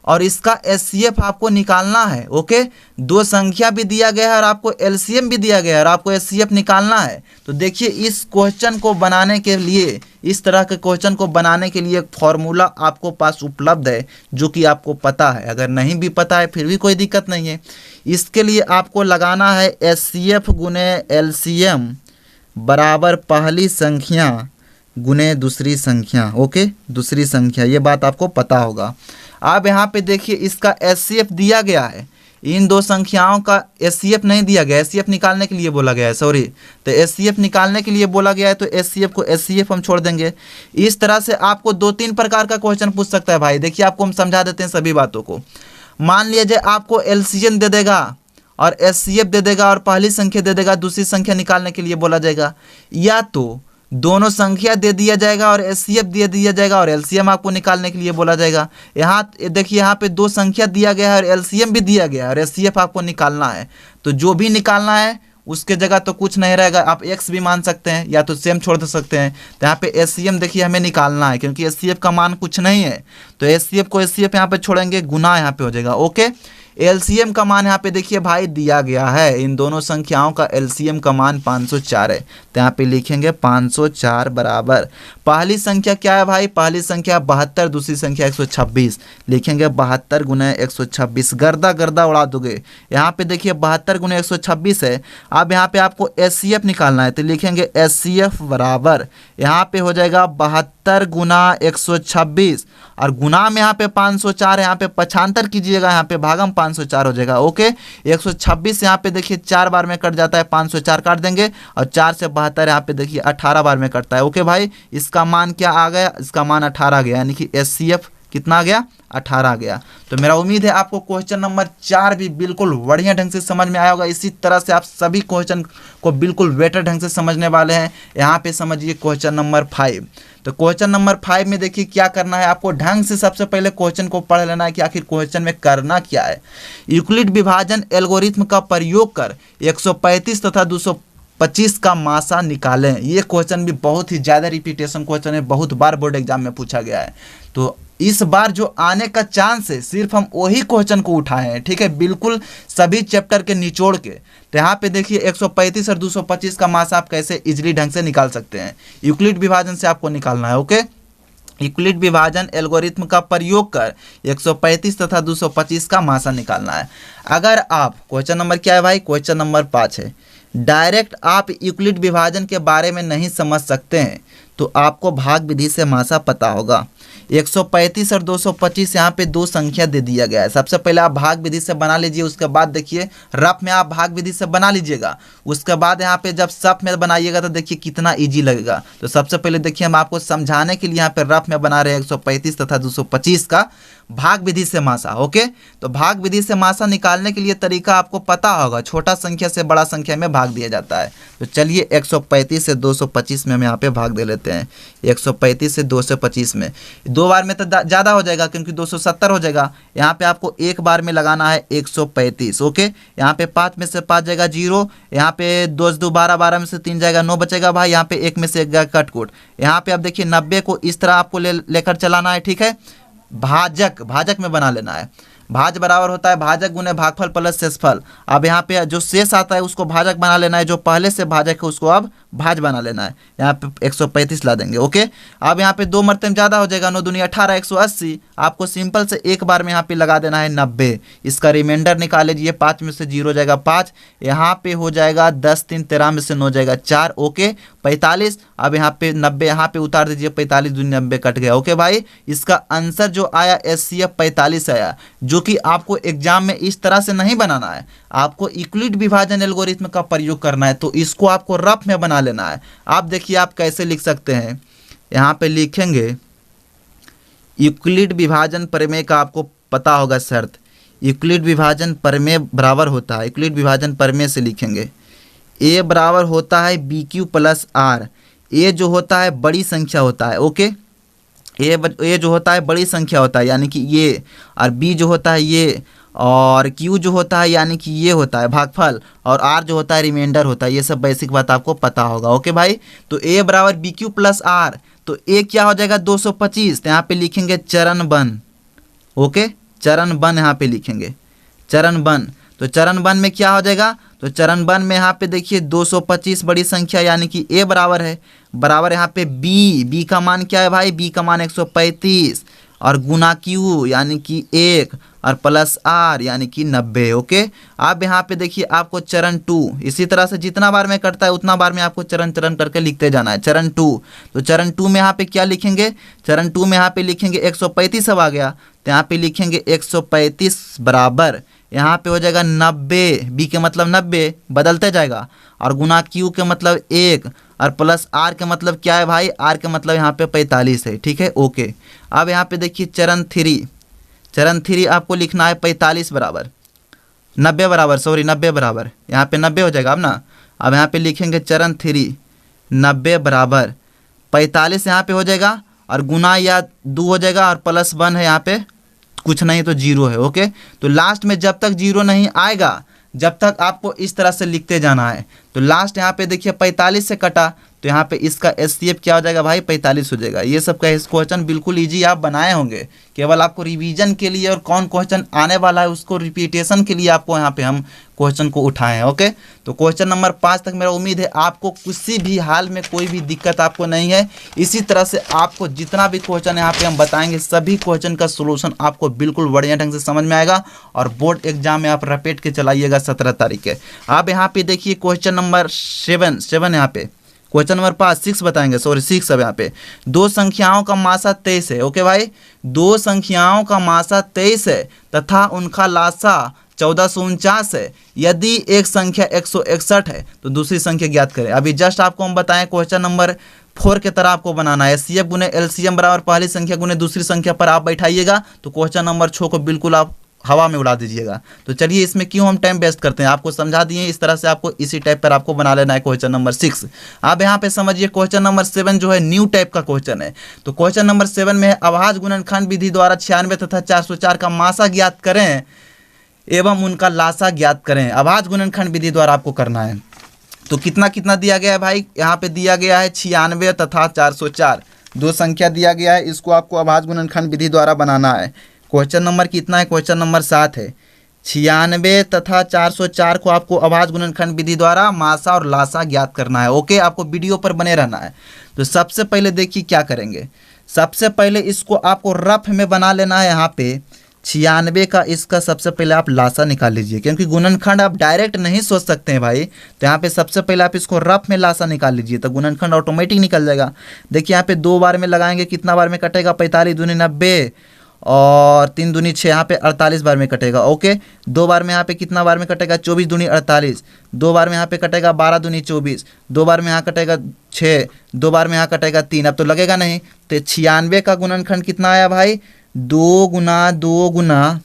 और इसका एचसीएफ आपको निकालना है। ओके, दो संख्या भी दिया गया है और आपको एलसीएम भी दिया गया है और आपको एचसीएफ निकालना है। तो देखिए इस क्वेश्चन को बनाने के लिए, इस तरह के क्वेश्चन को बनाने के लिए एक फॉर्मूला आपको पास उपलब्ध है जो कि आपको पता है। अगर नहीं भी पता है फिर भी कोई दिक्कत नहीं है। इसके लिए आपको लगाना है एचसीएफ गुने एलसीएम बराबर पहली संख्या गुने दूसरी संख्या। ओके, दूसरी संख्या, ये बात आपको पता होगा। अब यहाँ पे देखिए इसका एचसीएफ दिया गया है, इन दो संख्याओं का एचसीएफ नहीं दिया गया, एचसीएफ निकालने के लिए बोला गया है, सॉरी। तो एचसीएफ निकालने के लिए बोला गया है तो एचसीएफ को एचसीएफ हम छोड़ देंगे। इस तरह से आपको 2-3 प्रकार का क्वेश्चन पूछ सकता है भाई। देखिए आपको हम समझा देते हैं सभी बातों को। मान लीजिए आपको एलसीएम दे देगा और एचसीएफ दे देगा और पहली संख्या दे देगा, दूसरी संख्या निकालने के लिए बोला जाएगा, या तो दोनों संख्या दे दिया जाएगा और एचसीएफ दे दिया जाएगा और एलसीएम आपको निकालने के लिए बोला जाएगा। यहाँ देखिए यहाँ पे दो संख्या दिया गया है और एलसीएम भी दिया गया है और एचसीएफ आपको निकालना है। तो जो भी निकालना है उसके जगह तो कुछ नहीं रहेगा, आप एक्स भी मान सकते हैं या तो सेम छोड़ सकते हैं। तो यहाँ पे एचसीएम देखिए हमें निकालना है क्योंकि एचसीएफ का मान कुछ नहीं है, तो एचसीएफ को एचसीएफ यहाँ पे छोड़ेंगे, गुना यहाँ पे हो जाएगा। ओके, एलसीएम का मान यहाँ पे देखिए भाई दिया गया है, इन दोनों संख्याओं का एलसीएम का मान 504 है। तो यहाँ पे लिखेंगे 504 बराबर पहली संख्या क्या है भाई, पहली संख्या 72, दूसरी संख्या 126। लिखेंगे 72 गुने 126, गर्दा गर्दा उड़ा दोगे। यहाँ पे देखिए 72 गुने 126 है। अब यहाँ पे आपको एचसीएफ निकालना है तो लिखेंगे एचसीएफ बराबर यहाँ पे हो जाएगा 72 गुना 126 और गुना में यहाँ पे 504 है, यहाँ पे पक्षांतर कीजिएगा, यहाँ पे भागम 504 हो जाएगा। ओके, 126 यहाँ पे देखिए 4 बार में कट जाता है, 504 काट देंगे और 4 से 72 यहाँ पे देखिए 18 बार में कटता है। ओके भाई, इसका मान क्या आ गया, इसका मान 18 आ गया, यानी कि एचसीएफ कितना आ गया, 18 आ गया। तो मेरा उम्मीद है आपको क्वेश्चन नंबर 4 भी बिल्कुल बढ़िया ढंग से समझ में आया होगा। इसी तरह से आप सभी क्वेश्चन को बिल्कुल बेटर ढंग से समझने वाले हैं। यहाँ पे समझिए क्वेश्चन नंबर 5। तो क्वेश्चन नंबर 5 में देखिए क्या करना है, आपको ढंग से सबसे पहले क्वेश्चन को पढ़ लेना है कि आखिर क्वेश्चन में करना क्या है। यूक्लिड विभाजन एल्गोरिथम का प्रयोग कर 135 तथा 225 का मासा निकालें। ये क्वेश्चन भी बहुत ही ज़्यादा रिपीटेशन क्वेश्चन है, बहुत बार बोर्ड एग्जाम में पूछा गया है। तो इस बार जो आने का चांस है सिर्फ हम वही क्वेश्चन को उठाए हैं, ठीक है, बिल्कुल सभी चैप्टर के निचोड़ के। तो यहाँ पे देखिए 135 और 225 का मासा आप कैसे इजीली ढंग से निकाल सकते हैं। यूक्लिड विभाजन से आपको निकालना है। ओके, यूक्लिड विभाजन एल्गोरिथम का प्रयोग कर 135 तथा 225 का मासा निकालना है। अगर आप, क्वेश्चन नंबर क्या है भाई, क्वेश्चन नंबर 5 है, डायरेक्ट आप यूक्लिड विभाजन के बारे में नहीं समझ सकते हैं तो आपको भाग विधि से मासा पता होगा। 135 और 225 यहाँ पे दो संख्या दे दिया गया है। सबसे पहले आप भाग विधि से बना लीजिए, उसके बाद देखिए रफ में आप भाग विधि से बना लीजिएगा। उसके बाद यहाँ पे जब सफ में बनाइएगा तो देखिए कितना इजी लगेगा। तो सबसे पहले देखिए हम आपको समझाने के लिए यहाँ पे रफ में बना रहे हैं 135 तथा 225 का भाग विधि से मासा। ओके, तो भाग विधि से मासा निकालने के लिए तरीका आपको पता होगा, छोटा संख्या से बड़ा संख्या में भाग दिया जाता है। तो चलिए 135 से 225 में हम यहाँ पे भाग दे लेते हैं। 135 से 225 में 2 बार में तो ज़्यादा हो जाएगा क्योंकि 270 हो जाएगा। यहाँ पे आपको एक बार में लगाना है 135। ओके, यहाँ पे 5 में से 5 जाएगा 0, यहाँ पे 2 2 12, 12 में से 3 जाएगा 9 बचेगा भाई, यहाँ पे 1 में से 1 जाएगा कटकुट। यहाँ पे आप देखिए 90 को इस तरह आपको लेकर चलाना है, ठीक है, भाजक में बना लेना है। भाज बराबर होता है भाजक गुने भागफल प्लस शेषफल। अब यहाँ पे जो शेष आता है उसको भाजक बना लेना है, जो पहले से भाजक है उसको अब भाज बना लेना है। यहाँ पे 135 ला देंगे। ओके, अब यहाँ पे 2 मरतबे ज़्यादा हो जाएगा, 9 दूनी 18, 180। आपको सिंपल से एक बार में यहाँ पे लगा देना है 90। इसका रिमाइंडर निकाल लीजिए, 5 में से 0 जाएगा 5, यहाँ पे हो जाएगा 10 3 13 में से 9 जाएगा 4। ओके, 45। अब यहाँ पे 90 यहाँ पे उतार दीजिए, 45 दूनी 90 कट गया। ओके भाई, इसका आंसर जो आया एचसीएफ 45 आया, जो कि आपको एग्जाम में इस तरह से नहीं बनाना है, आपको यूक्लिड विभाजन एल्गोरिथम का प्रयोग करना है। तो इसको आपको रफ में बना लेना है। आप देखिए आप कैसे लिख सकते हैं, यहाँ पे लिखेंगे यूक्लिड विभाजन प्रमेय का आपको पता होगा शर्त। यूक्लिड विभाजन प्रमेय बराबर होता है, यूक्लिड विभाजन प्रमेय से लिखेंगे ए बराबर होता है बी क्यू प्लस आर। ए जो होता है बड़ी संख्या होता है। ओके, ए जो होता है बड़ी संख्या होता है यानी कि ये, और बी जो होता है ये, और क्यू जो होता है यानी कि ये होता है भागफल, और आर जो होता है रिमाइंडर होता है। ये सब बेसिक बात आपको पता होगा। ओके भाई, तो ए बराबर बी क्यू प्लस आर, तो ए क्या हो जाएगा 225। तो यहाँ पे लिखेंगे चरणबद्ध। ओके, चरण वन यहाँ पे लिखेंगे, चरण वन। तो चरण वन में क्या हो जाएगा, तो चरण वन में यहाँ पे देखिए 225 बड़ी संख्या यानी कि ए बराबर है, बराबर यहाँ पे बी का मान क्या है भाई, बी का मान 135 और गुना क्यू यानी कि 1 और प्लस आर यानी कि 90। ओके, अब यहाँ पे देखिए आपको चरण टू, इसी तरह से जितना बार में कटता है उतना बार में आपको चरण चरण करके लिखते जाना है। चरण टू, तो चरण टू में यहाँ पे क्या लिखेंगे, चरण टू में यहाँ पे लिखेंगे 135 अब आ गया, तो यहाँ पे लिखेंगे 135 बराबर यहाँ पे हो जाएगा 90, बी के मतलब 90 बदलते जाएगा, और गुना क्यू के मतलब 1 और प्लस आर के मतलब क्या है भाई, आर के मतलब यहाँ पे 45 है। ठीक है, ओके। अब यहाँ पे देखिए चरण थ्री, चरण थ्री आपको लिखना है 45 बराबर 90 बराबर, सॉरी 90 बराबर, यहाँ पे 90 हो जाएगा अब ना। अब यहाँ पे लिखेंगे चरण थ्री 90 बराबर 45 यहाँ पे हो जाएगा, और गुना या 2 हो जाएगा, और प्लस 1 है यहाँ पे, कुछ नहीं तो 0 है। ओके, तो लास्ट में जब तक 0 नहीं आएगा जब तक आपको इस तरह से लिखते जाना है। तो लास्ट यहाँ पे देखिए 45 से कटा, तो यहाँ पे इसका एचसीएफ क्या हो जाएगा भाई, 45 हो जाएगा। ये सब का क्वेश्चन बिल्कुल इजी आप बनाए होंगे, केवल आपको रिवीजन के लिए और कौन क्वेश्चन आने वाला है उसको रिपीटेशन के लिए आपको यहाँ पे हम क्वेश्चन को उठाए हैं। ओके, तो क्वेश्चन नंबर 5 तक मेरा उम्मीद है आपको किसी भी हाल में कोई भी दिक्कत आपको नहीं है। इसी तरह से आपको जितना भी क्वेश्चन यहाँ पे हम बताएंगे सभी क्वेश्चन का सोल्यूशन आपको बिल्कुल बढ़िया ढंग से समझ में आएगा, और बोर्ड एग्जाम में आप रपेट के चलाइएगा 17 तारीख के। आप यहाँ पे देखिए क्वेश्चन नंबर 7 यहाँ पे, क्वेश्चन नंबर 6 बताएंगे, सॉरी 6 अब यहाँ पे, दो संख्याओं का मासा 23 है। ओके भाई, दो संख्याओं का मासा 23 है तथा उनका लासा 1449 है। यदि एक संख्या 161 है तो दूसरी संख्या ज्ञात करें। अभी जस्ट आपको हम बताएं क्वेश्चन नंबर 4 की तरह आपको बनाना है, एचसीएफ गुने एलसीएम बराबर पहली संख्या गुने दूसरी संख्या पर आप बैठाइएगा, तो क्वेश्चन नंबर 6 को बिल्कुल आप हवा में उड़ा दीजिएगा। तो चलिए इसमें क्यों हम टाइम वेस्ट करते हैं, आपको समझा दिए, इस तरह से आपको इसी टाइप पर आपको बना लेना है क्वेश्चन नंबर 6। आप यहाँ पे समझिए क्वेश्चन नंबर 7 जो है न्यू टाइप का क्वेश्चन है। तो क्वेश्चन नंबर 7 में है अभाज्य गुणनखंड विधि द्वारा 96 तथा 404 का मासा ज्ञात करें एवं उनका लासा ज्ञात करें। अभाज्य गुणनखंड विधि द्वारा आपको करना है। तो कितना कितना दिया गया है भाई, यहाँ पे दिया गया है 96 तथा 404, दो संख्या दिया गया है, इसको आपको अभाज्य गुणनखंड विधि द्वारा बनाना है। क्वेश्चन नंबर कितना है, क्वेश्चन नंबर 7 है। 96 तथा 404 को आपको अभाज्य गुणनखंड विधि द्वारा मासा और लासा ज्ञात करना है। ओके, आपको वीडियो पर बने रहना है। तो सबसे पहले देखिए क्या करेंगे, सबसे पहले इसको आपको रफ में बना लेना है। यहाँ पे 96 का इसका सबसे पहले आप लासा निकाल लीजिए, क्योंकि गुणनखंड आप डायरेक्ट नहीं सोच सकते हैं भाई। तो यहाँ पे सबसे पहले आप इसको रफ में लासा निकाल लीजिए, तो गुणनखंड ऑटोमेटिक निकल जाएगा। देखिए यहाँ पे 2 बार में लगाएंगे, कितना बार में कटेगा, 45 दूनी 90 और 3 दूनी 6, यहाँ पे 48 बार में कटेगा। ओके, 2 बार में यहाँ पे कितना बार में कटेगा, 24 दूनी 48, 2 बार में यहाँ पे कटेगा 12 दूनी 24, 2 बार में यहाँ कटेगा 6, 2 बार में यहाँ कटेगा 3, अब तो लगेगा नहीं। तो 96 का गुणनखंड कितना आया भाई, 2 गुना 2 गुना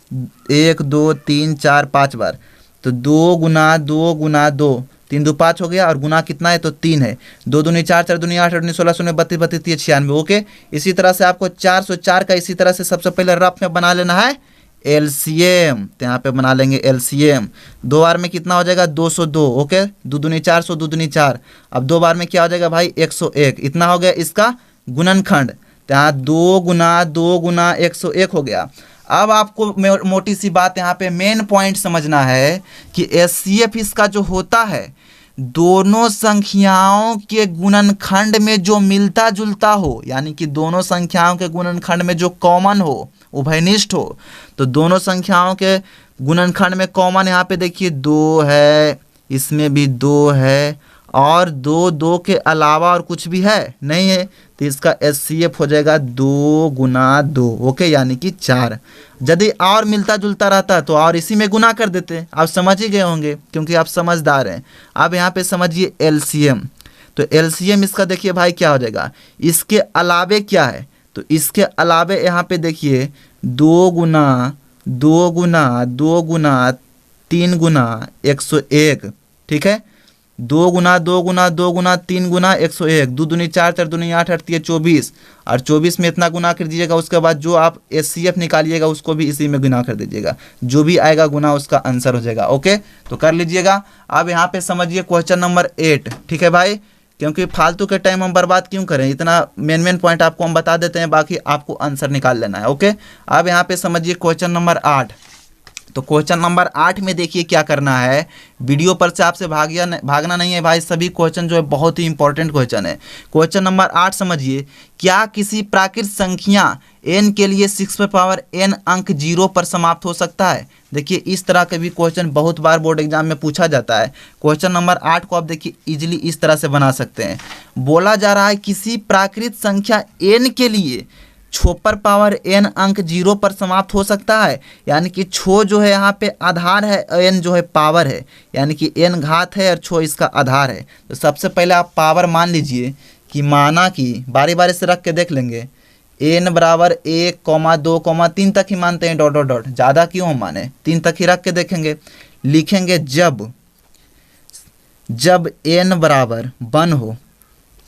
1 2 3 4 5 बार, तो 2 गुना 2 गुना 2, 3 2 5 हो गया, और गुना कितना है तो 3 है, 2 दूनी 4 4 दूनी 8 8 दूनी 16 16 32 32 30 96। ओके, इसी तरह से आपको 404 का इसी तरह से सबसे पहले रफ में बना लेना है एलसीएम। तो यहाँ पे बना लेंगे एलसीएम। 2 बार में कितना हो जाएगा 202। ओके, 2 दूनी 400 2 दूनी 4, अब 2 बार में क्या हो जाएगा भाई 101, इतना हो गया इसका गुणनखंड। तो यहाँ 2 गुना 101 हो गया। अब आपको मोटी सी बात यहाँ पे मेन पॉइंट समझना है कि एचसीएफ इसका जो होता है दोनों संख्याओं के गुणनखंड में जो मिलता जुलता हो, यानी कि दोनों संख्याओं के गुणनखंड में जो कॉमन हो, उभयनिष्ठ हो। तो दोनों संख्याओं के गुणनखंड में कॉमन यहाँ पे देखिए 2 है, इसमें भी 2 है, और 2 के अलावा और कुछ भी है नहीं है, तो इसका एचसीएफ हो जाएगा 2 गुना 2। ओके, यानी कि 4। यदि और मिलता जुलता रहता तो और इसी में गुना कर देते, आप समझ ही गए होंगे क्योंकि आप समझदार हैं। अब यहाँ पे समझिए एलसीएम। तो एलसीएम इसका देखिए भाई क्या हो जाएगा, इसके अलावे क्या है, तो इसके अलावे यहाँ पे देखिए 2 गुना 2 गुना 2 गुना 3 गुना 101। ठीक है, 2 गुना 2 गुना 2 गुना 3 गुना 101, 2 दूनी 4 4 दूनी 8 8 24, और 24 में इतना गुना कर दीजिएगा। उसके बाद जो आप एचसीएफ निकालिएगा उसको भी इसी में गुना कर दीजिएगा, जो भी आएगा गुना उसका आंसर हो जाएगा। ओके, तो कर लीजिएगा। अब यहाँ पे समझिए क्वेश्चन नंबर 8। ठीक है भाई, क्योंकि फालतू के टाइम हम बर्बाद क्यों करें, इतना मेन पॉइंट आपको हम बता देते हैं, बाकी आपको आंसर निकाल लेना है। ओके, अब यहाँ पे समझिए क्वेश्चन नंबर 8। तो क्वेश्चन नंबर 8 में देखिए क्या करना है, वीडियो पर से आपसे भागना नहीं है भाई, सभी क्वेश्चन जो है बहुत ही इंपॉर्टेंट क्वेश्चन है। क्वेश्चन नंबर 8 समझिए, क्या किसी प्राकृत संख्या n के लिए 6n अंक 0 पर समाप्त हो सकता है। देखिए इस तरह के भी क्वेश्चन बहुत बार बोर्ड एग्जाम में पूछा जाता है। क्वेश्चन नंबर 8 को आप देखिए इजीली इस तरह से बना सकते हैं। बोला जा रहा है किसी प्राकृत संख्या n के लिए छोपर पावर n अंक 0 पर समाप्त हो सकता है, यानी कि छो जो है यहाँ पे आधार है, n जो है पावर है, यानी कि n घात है और छो इसका आधार है। तो सबसे पहले आप पावर मान लीजिए कि माना कि बारी बारी से रख के देख लेंगे, n बराबर 1, 2, 3 तक ही मानते हैं, डॉट डॉट डॉट, ज़्यादा क्यों हम माने, 3 तक ही रख के देखेंगे। लिखेंगे जब n बराबर 1 हो,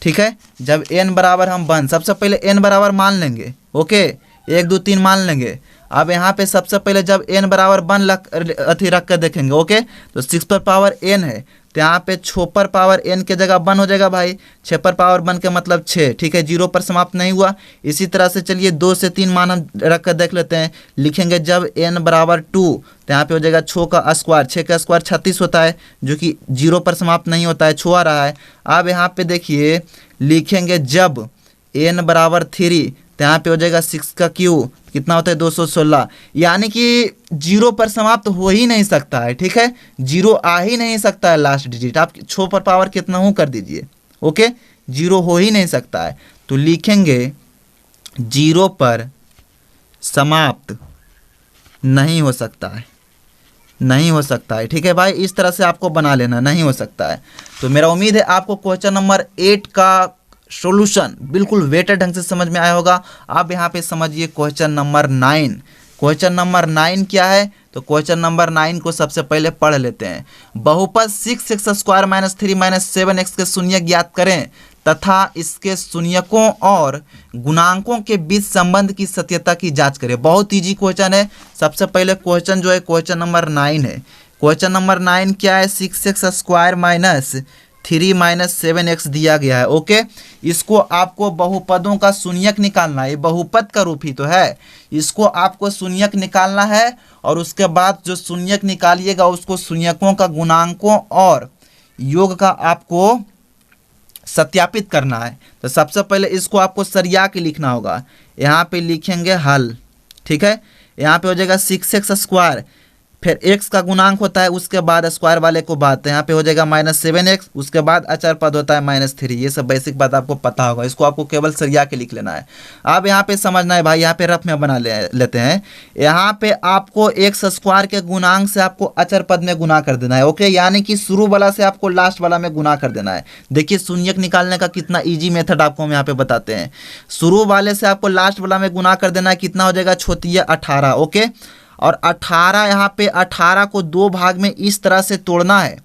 ठीक है, जब n बराबर हम 1, सबसे पहले n बराबर मान लेंगे। ओके, 1, 2, 3 मान लेंगे। अब यहाँ पे सबसे पहले जब n बराबर 1 रख कर देखेंगे। ओके, तो 6 पर पावर n है, तो यहाँ पे 6 पर पावर n के जगह 1 हो जाएगा भाई, 6 पर पावर 1 के मतलब 6, ठीक है, 0 पर समाप्त नहीं हुआ। इसी तरह से चलिए 2 से 3 मान हम रख कर देख लेते हैं। लिखेंगे जब n बराबर 2, तो यहाँ पे हो जाएगा 6 का स्क्वायर, 6 का स्क्वायर 36 होता है, जो कि 0 पर समाप्त नहीं होता है, छो आ रहा है। अब यहाँ पे देखिए लिखेंगे जब n बराबर 3, तो यहाँ पे हो जाएगा 6 का क्यूब, कितना होता है 216, यानी कि 0 पर समाप्त हो ही नहीं सकता है, ठीक है, 0 आ ही नहीं सकता है लास्ट डिजिट। आप 6 पर पावर कितना हो कर दीजिए। ओके, 0 हो ही नहीं सकता है, तो लिखेंगे 0 पर समाप्त नहीं हो सकता है, नहीं हो सकता है, ठीक है भाई, इस तरह से आपको बना लेना, नहीं हो सकता है। तो मेरा उम्मीद है आपको क्वेश्चन नंबर 8 का सॉल्यूशन बिल्कुल वेटेड ढंग से समझ में आया होगा। अब यहाँ पे समझिए क्वेश्चन नंबर 9। क्वेश्चन नंबर 9 क्या है, तो क्वेश्चन नंबर 9 को सबसे पहले पढ़ लेते हैं। बहुपद 6x square minus 3 minus 7x के शून्यक ज्ञात करें तथा इसके शून्यकों और गुणांकों के बीच संबंध की सत्यता की जांच करें। बहुत इजी क्वेश्चन है। सबसे पहले क्वेश्चन जो है क्वेश्चन नंबर 9 है। क्वेश्चन नंबर 9 क्या है, 6x square minus 3 minus 7x दिया गया है। ओके, इसको आपको बहुपदों का शून्यक निकालना है, ये बहुपद का रूप ही तो है, इसको आपको शून्यक निकालना है और उसके बाद जो शून्यक निकालिएगा उसको शून्यकों का गुणांकों और योग का आपको सत्यापित करना है। तो सबसे पहले इसको आपको सरिया के लिखना होगा। यहाँ पे लिखेंगे हल, ठीक है, यहाँ पे हो जाएगा 6x स्क्वायर, फिर x का गुणांक होता है, उसके बाद स्क्वायर वाले को बात, तो यहाँ पे हो जाएगा माइनस 7x, उसके बाद अचर पद होता है -3। ये सब बेसिक बात आपको पता होगा, इसको आपको केवल सरिया के लिख लेना है। अब यहाँ पे समझना है भाई, यहाँ पे रफ में बना लेते हैं। यहाँ पे आपको x स्क्वायर के गुणांक से आपको अचर पद में गुना कर देना है। ओके, यानी कि शुरू वाला से आपको लास्ट वाला में गुना कर देना है। देखिए शून्यक निकालने का कितना ईजी मेथड आपको हम यहाँ पे बताते हैं। शुरू वाले से आपको लास्ट वाला में गुना कर देना है, कितना हो जाएगा, छोतिया 18। ओके, और 18, यहाँ पे 18 को 2 भाग में इस तरह से तोड़ना है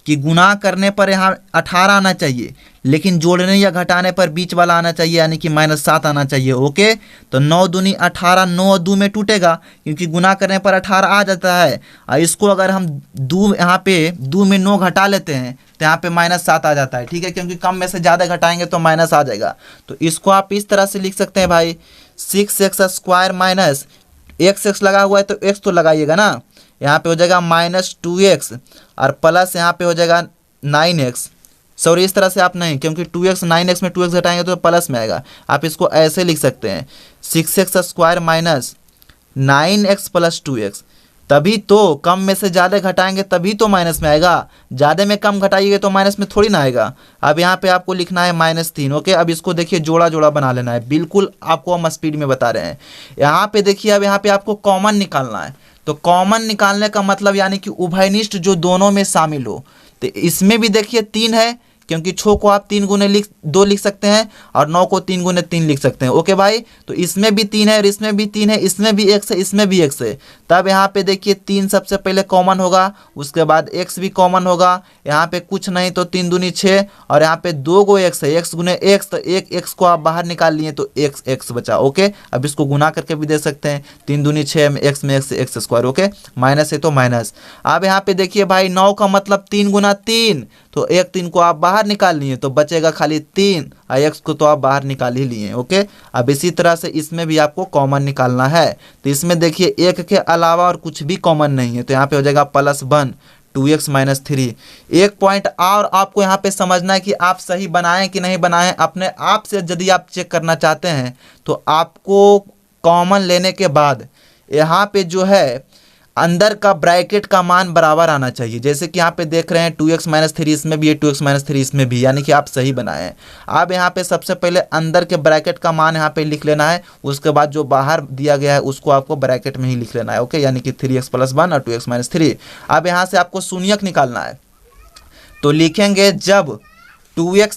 कि गुना करने पर यहाँ 18 आना चाहिए, लेकिन जोड़ने या घटाने पर बीच वाला आना चाहिए, यानी कि -7 आना चाहिए। ओके, तो 9 दूनी 18, 9 2 में टूटेगा क्योंकि गुना करने पर 18 आ जाता है। और इसको अगर हम यहाँ पे 2 में 9 घटा लेते हैं तो यहाँ पे -7 आ जाता है, ठीक है, क्योंकि कम में से ज़्यादा घटाएंगे तो माइनस आ जाएगा। तो इसको आप इस तरह से लिख सकते हैं भाई, 6x स्क्वायर माइनस x लगा हुआ है तो x तो लगाइएगा ना, यहाँ पे हो जाएगा -2x और प्लस यहाँ पे हो जाएगा 9x। सॉरी, इस तरह से आप नहीं, क्योंकि 2x 9x में 2x घटाएंगे तो प्लस में आएगा। आप इसको ऐसे लिख सकते हैं, 6x square minus 9x plus 2x। तभी तो कम में से ज़्यादा घटाएंगे तभी तो माइनस में आएगा, ज़्यादा में कम घटाइएगा तो माइनस में थोड़ी ना आएगा। अब यहाँ पे आपको लिखना है -3। ओके, अब इसको देखिए जोड़ा जोड़ा बना लेना है, बिल्कुल आपको हम स्पीड में बता रहे हैं। यहाँ पे देखिए, अब यहाँ पे आपको कॉमन निकालना है। तो कॉमन निकालने का मतलब यानी कि उभयनिष्ठ जो दोनों में शामिल हो। तो इसमें भी देखिए 3 है, क्योंकि 6 को आप 3 गुने 2 लिख सकते हैं और 9 को 3 गुने 3 लिख सकते हैं। ओके भाई, तो इसमें भी 3 है और इसमें भी 3 है, इसमें भी x है, इसमें भी x है। तब यहाँ पे देखिए 3 सबसे पहले कॉमन होगा, उसके बाद x भी कॉमन होगा। यहाँ पे कुछ नहीं तो 3 दूनी 6 और यहाँ पे 2 गो x है, x गुने x, तो एक x को आप बाहर निकाल लिए तो x बचा। ओके, अब इसको गुना करके भी दे सकते हैं, 3 दूनी 6 में x स्क्वायर। ओके, माइनस है तो माइनस। अब यहाँ पे देखिए भाई 9 का मतलब 3 गुना 3, तो एक 3 को आप बाहर निकाल लिए तो बचेगा खाली 3 और x को तो आप बाहर निकाल ही लिए। ओके, अब इसी तरह से इसमें भी आपको कॉमन निकालना है। तो इसमें देखिए 1 के अलावा और कुछ भी कॉमन नहीं है, तो यहाँ पे हो जाएगा +1 2x - 3। एक पॉइंट और आपको यहाँ पे समझना है कि आप सही बनाएं कि नहीं बनाएं। अपने आप से यदि आप चेक करना चाहते हैं तो आपको कॉमन लेने के बाद यहाँ पे जो है अंदर का ब्रैकेट का मान बराबर आना चाहिए। जैसे कि यहाँ पे देख रहे हैं 2x - 3 इसमें भी है, 2x - 3 इसमें भी, यानी कि आप सही बनाए हैं। आप यहाँ पे सबसे पहले अंदर के ब्रैकेट का मान यहाँ पे लिख लेना है, उसके बाद जो बाहर दिया गया है उसको आपको ब्रैकेट में ही लिख लेना है। ओके, यानी कि 3x + 1 और 2x - 3। अब यहाँ से आपको शून्यक निकालना है, तो लिखेंगे जब 2x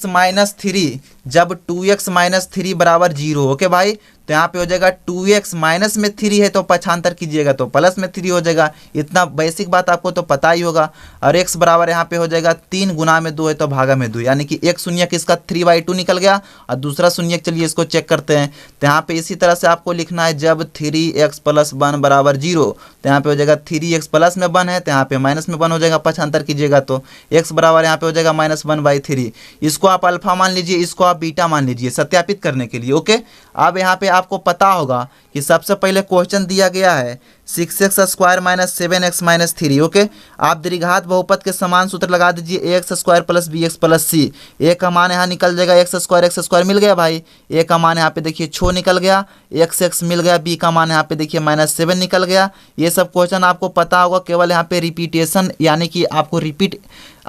- 3 बराबर 0। ओके भाई, तो यहाँ पे हो जाएगा 2x माइनस में 3 है तो पक्षांतर कीजिएगा तो प्लस में 3 हो जाएगा। इतना बेसिक बात आपको तो पता ही होगा। और x बराबर यहाँ पे हो जाएगा 3 गुना में 2 है तो भागा में 2, यानी कि एक शून्यक इसका 3/2 निकल गया और दूसरा शून्यक चलिए इसको चेक करते हैं। तो यहाँ पे इसी तरह से आपको लिखना है जब 3x + 1 बराबर 0, तो यहाँ पे हो जाएगा 3x प्लस में 1 है तो यहाँ पे माइनस में 1 हो जाएगा, पक्षांतर कीजिएगा तो x बराबर यहाँ पे हो जाएगा -1/3। इसको आप अल्फा मान लीजिए, इसको आप बीटा मान लीजिए सत्यापित करने के लिए। ओके, अब यहाँ पे आपको पता होगा कि सबसे पहले क्वेश्चन दिया गया है 6x² - 7x - 3। ओके, आप द्विघात बहुपद के समान सूत्र लगा दीजिए ax² + bx + c। a का मान यहाँ निकल जाएगा x² मिल गया भाई, a का मान यहाँ पे देखिए 6 निकल गया, x मिल गया, b का मान यहाँ पे देखिए -7 निकल गया। ये सब क्वेश्चन आपको पता होगा, केवल यहाँ पे रिपीटेशन यानी कि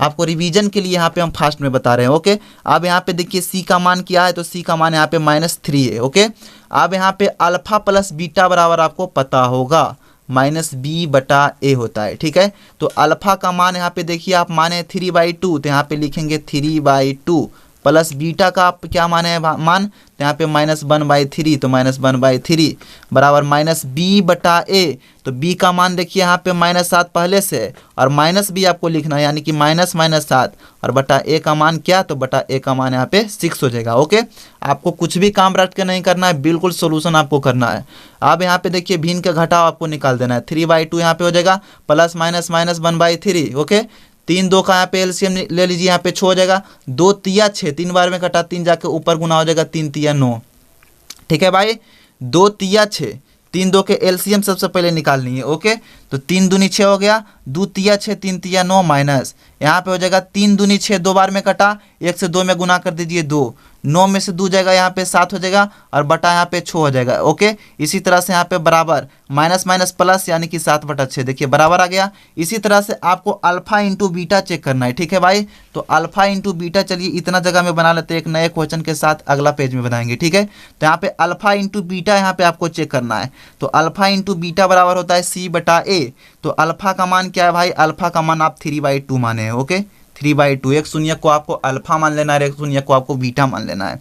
आपको रिवीजन के लिए यहाँ पे हम फास्ट में बता रहे हैं। ओके, अब यहाँ पे देखिए c का मान क्या है, तो c का मान यहाँ पे -3 है। ओके, अब यहाँ पे अल्फा + बीटा बराबर आपको पता होगा -b/a होता है। ठीक है, तो अल्फा का मान यहाँ पे देखिए आप माने 3/2, तो यहाँ पे लिखेंगे 3/2 प्लस बीटा का आप क्या माने है मान, तो यहाँ पे -1/3, तो -1/3 बराबर -b/a। तो b का मान देखिए यहाँ पे -7 पहले से है और माइनस भी आपको लिखना है, यानी कि -7 और बटा a का मान क्या, तो बटा a का मान यहाँ पे 6 हो जाएगा। ओके, आपको कुछ भी काम रट के नहीं करना है, बिल्कुल सोल्यूशन आपको करना है। अब यहाँ पे देखिए भिन्न का घटाव आपको निकाल देना है, 3/2 यहाँ पे हो जाएगा प्लस माइनस -1/3। ओके, 3 2 का यहाँ पे एलसीएम ले लीजिए, यहाँ पे 6 हो जाएगा, 2 तिया 6, 3 बार में कटा 3 जाके ऊपर गुना हो जाएगा, 3 तिया 9। ठीक है भाई, 2 तिया 6, 3 2 के एलसीएम सबसे पहले निकालनी है। ओके, तो 3 दूनी 6 हो गया, 2 तिया 6 3 तिया 9 माइनस यहाँ पे हो जाएगा 3 दूनी 6, 2 बार में कटा, 1 से 2 में गुना कर दीजिए 2, 9 में से 2 जाएगा यहाँ पे 7 हो जाएगा और बटा यहाँ पे 6 हो जाएगा। ओके, इसी तरह से यहाँ पे बराबर माइनस माइनस प्लस यानी कि 7/6 देखिए बराबर आ गया। इसी तरह से आपको अल्फा इंटू बीटा चेक करना है। ठीक है भाई, तो अल्फा इंटू बीटा चलिए इतना जगह में बना लेते हैं, एक नए क्वेश्चन के साथ अगला पेज में बनाएंगे। ठीक है, तो यहाँ पे अल्फा इंटू बीटा यहाँ पे आपको चेक करना है, तो अल्फा इंटू बीटा बराबर होता है c/a। तो अल्फा का मान क्या है भाई, अल्फा का मान आप 3/2 माने हैं। ओके, 3/2, एक शून्यक को आपको अल्फा मान लेना है, एक शून्यक को आपको बीटा मान लेना है।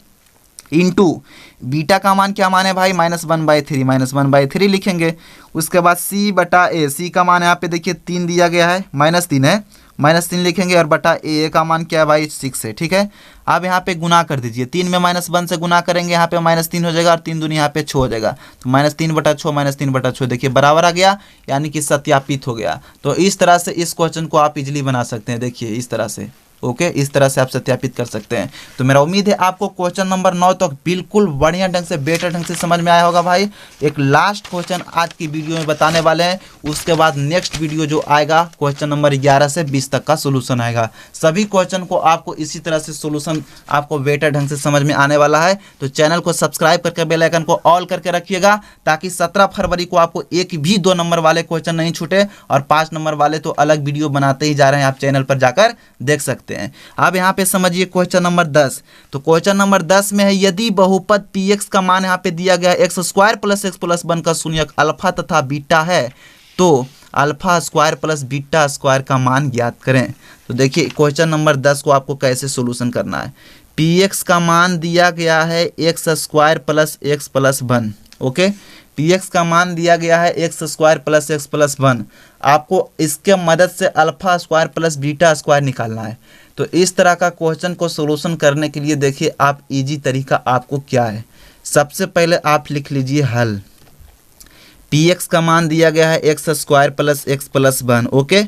इंटू बीटा का मान क्या मान है भाई, -1/3 लिखेंगे। उसके बाद c/a, c का मान यहाँ पे देखिए 3 दिया गया है, -3 है, -3 लिखेंगे और बटा a का मान क्या है भाई 6 है। ठीक है, अब यहाँ पे गुना कर दीजिए, 3 में -1 से गुना करेंगे, यहाँ पे -3 हो जाएगा और 3 दूनी यहाँ पे 6 हो जाएगा, तो -3/6 देखिए बराबर आ गया, यानी कि सत्यापित हो गया। तो इस तरह से इस क्वेश्चन को आप इजीली बना सकते हैं, देखिए इस तरह से। ओके, इस तरह से आप सत्यापित कर सकते हैं। तो मेरा उम्मीद है आपको क्वेश्चन नंबर 9 तक बिल्कुल बढ़िया ढंग से बेटर ढंग से समझ में आया होगा भाई। एक लास्ट क्वेश्चन आज की वीडियो में बताने वाले हैं, उसके बाद नेक्स्ट वीडियो जो आएगा क्वेश्चन नंबर 11 से 20 तक का सोल्यूशन आएगा। सभी क्वेश्चन को आपको इसी तरह से सोल्यूशन आपको बेटर ढंग से समझ में आने वाला है। तो चैनल को सब्सक्राइब करके बेल आइकन को ऑल करके रखिएगा, ताकि 17 फरवरी को आपको एक भी 2 नंबर वाले क्वेश्चन नहीं छूटे, और 5 नंबर वाले तो अलग वीडियो बनाते ही जा रहे हैं, आप चैनल पर जाकर देख सकते हैं। अब यहाँ पे समझिए क्वेश्चन नंबर 10। तो क्वेश्चन नंबर 10 में है, यदि बहुपद px का मान यहाँ पे दिया गया x² + x + 1 का शून्यक अल्फा तथा बीटा है, तो alpha square plus beta square का मान ज्ञात करें। तो देखिए क्वेश्चन नंबर 10 को आपको कैसे सोल्यूशन करना है। px का मान दिया गया है x² + x + 1। ओके, px का मान दिया गया है x² + x + 1। आपको इसके मदद से alpha square plus beta square निकालना है। तो इस तरह का क्वेश्चन को सोल्यूशन करने के लिए देखिए आप इजी तरीका आपको क्या है, सबसे पहले आप लिख लीजिए हल। px का मान दिया गया है x² + x + 1। ओके,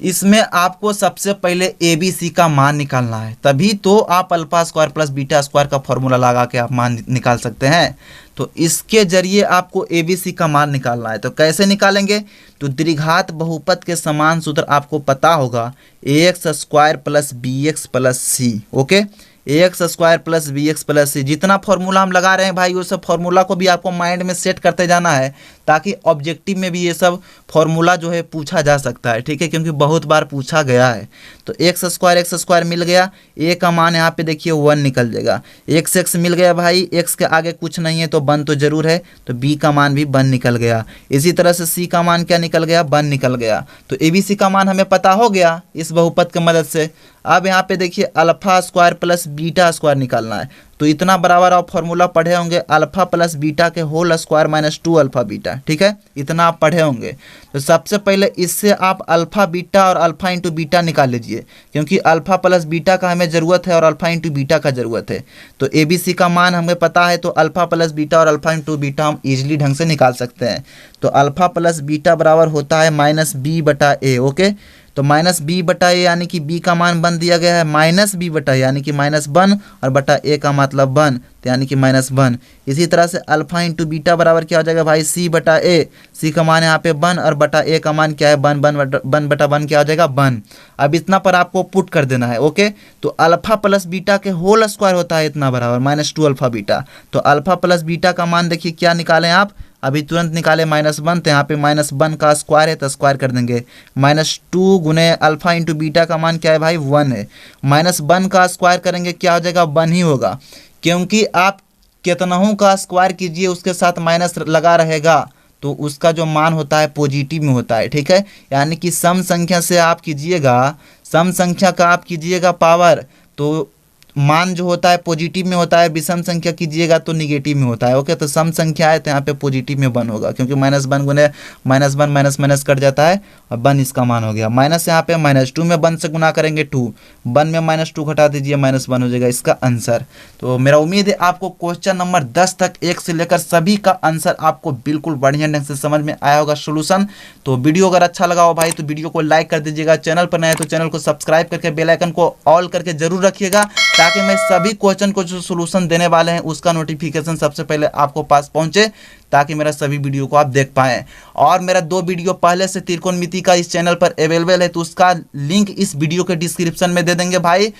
इसमें आपको सबसे पहले ABC का मान निकालना है, तभी तो आप alpha square plus beta square का फॉर्मूला लगा के आप मान निकाल सकते हैं। तो इसके जरिए आपको ABC का मान निकालना है। तो कैसे निकालेंगे? तो द्विघात बहुपद के समान सूत्र आपको पता होगा, AX square plus BX plus C। Okay, AX square plus BX plus C, जितना फॉर्मूला हम लगा रहे हैं भाई, वो सब फॉर्मूला को भी आपको माइंड में सेट करते जाना है, ताकि ऑब्जेक्टिव में भी ये सब फॉर्मूला जो है पूछा जा सकता है। ठीक है, क्योंकि बहुत बार पूछा गया है। तो एक्स स्क्वायर मिल गया, ए का मान यहाँ पे देखिए 1 निकल जाएगा। एक्स मिल गया भाई, एक्स के आगे कुछ नहीं है तो 1 तो जरूर है, तो बी का मान भी 1 निकल गया। इसी तरह से सी का मान क्या निकल गया? 1 निकल गया। तो ABC का मान हमें पता हो गया इस बहुपद की मदद से। अब यहाँ पे देखिए alpha square plus beta square निकालना है। तो इतना बराबर आप फॉर्मूला पढ़े होंगे, अल्फा प्लस बीटा के whole square minus 2 alpha beta. ठीक है, इतना आप पढ़े होंगे। तो सबसे पहले इससे आप अल्फा बीटा और अल्फा इंटू बीटा निकाल लीजिए, क्योंकि अल्फा प्लस बीटा का हमें ज़रूरत है और अल्फा इंटू बीटा का ज़रूरत है। तो ABC का मान हमें पता है, तो अल्फा प्लस बीटा और अल्फा इंटू बीटा हम ईजिली ढंग से निकाल सकते हैं। तो अल्फा प्लस बीटा बराबर होता है -B/A। ओके, तो -B/A यानी कि B का मान 1 दिया गया है, -B/A यानी कि -1 और बटा A का मतलब 1, तो यानी कि -1। इसी तरह से अल्फा इंटू बीटा बराबर क्या हो जाएगा भाई? C/A। C का मान यहाँ पे 1 और बटा A का मान क्या है? 1/1 क्या हो जाएगा? 1। अब इतना पर आपको पुट कर देना है। ओके, तो अल्फा प्लस बीटा के होल स्क्वायर होता है इतना बराबर -2 अल्फा बीटा। तो अल्फा प्लस बीटा का मान देखिए क्या निकालें आप, अभी तुरंत निकाले -1, तो यहाँ पे -1 का स्क्वायर है तो स्क्वायर कर देंगे। -2 गुने अल्फा इंटू बीटा का मान क्या है भाई? 1 है। -1 का स्क्वायर करेंगे क्या हो जाएगा? 1 ही होगा, क्योंकि आप कितनों का स्क्वायर कीजिए उसके साथ माइनस लगा रहेगा, तो उसका जो मान होता है पॉजिटिव में होता है। ठीक है, यानी कि सम संख्या से आप कीजिएगा, सम संख्या का आप कीजिएगा पावर, तो मान जो होता है पॉजिटिव में होता है, विषम संख्या कीजिएगा तो निगेटिव में होता है। ओके, तो सम संख्या है तो यहाँ पे पॉजिटिव में 1 होगा, क्योंकि -1 गुने -1 माइनस कट जाता है और 1 इसका मान हो गया। माइनस यहाँ पे -2 में 1 से गुना करेंगे 2, 1 में -2 घटा दीजिए -1 हो जाएगा इसका आंसर। तो मेरा उम्मीद है आपको क्वेश्चन नंबर 10 तक 1 से लेकर सभी का आंसर आपको बिल्कुल बढ़िया ढंग से समझ में आया होगा सोल्यूशन। तो वीडियो अगर अच्छा लगा हो भाई तो वीडियो को लाइक कर दीजिएगा, चैनल पर नए तो चैनल को सब्सक्राइब करके बेल आइकन को ऑल करके जरूर रखिएगा, ताकि मैं सभी क्वेश्चन को जो सोल्यूशन देने वाले हैं उसका नोटिफिकेशन सबसे पहले आपको पास पहुंचे, ताकि मेरा सभी वीडियो को आप देख पाएं। और मेरा 2 वीडियो पहले से त्रिकोणमिति का इस चैनल पर अवेलेबल है, तो उसका लिंक इस वीडियो के डिस्क्रिप्शन में दे देंगे भाई।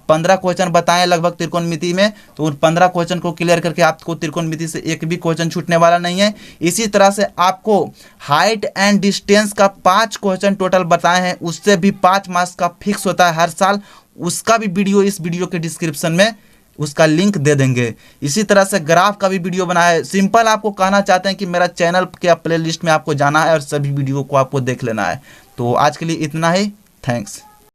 15 क्वेश्चन बताएं लगभग त्रिकोणमिति में, तो उन 15 क्वेश्चन को क्लियर करके आपको त्रिकोणमिति से एक भी क्वेश्चन छूटने वाला नहीं है। इसी तरह से आपको हाइट एंड डिस्टेंस का 5 क्वेश्चन टोटल बताए हैं, उससे भी 5 मार्क्स का फिक्स होता है हर साल, उसका भी वीडियो इस वीडियो के डिस्क्रिप्शन में उसका लिंक दे देंगे। इसी तरह से ग्राफ का भी वीडियो बनाया है। सिंपल आपको कहना चाहते हैं कि मेरा चैनल के प्लेलिस्ट में आपको जाना है और सभी वीडियो को आपको देख लेना है। तो आज के लिए इतना ही, थैंक्स।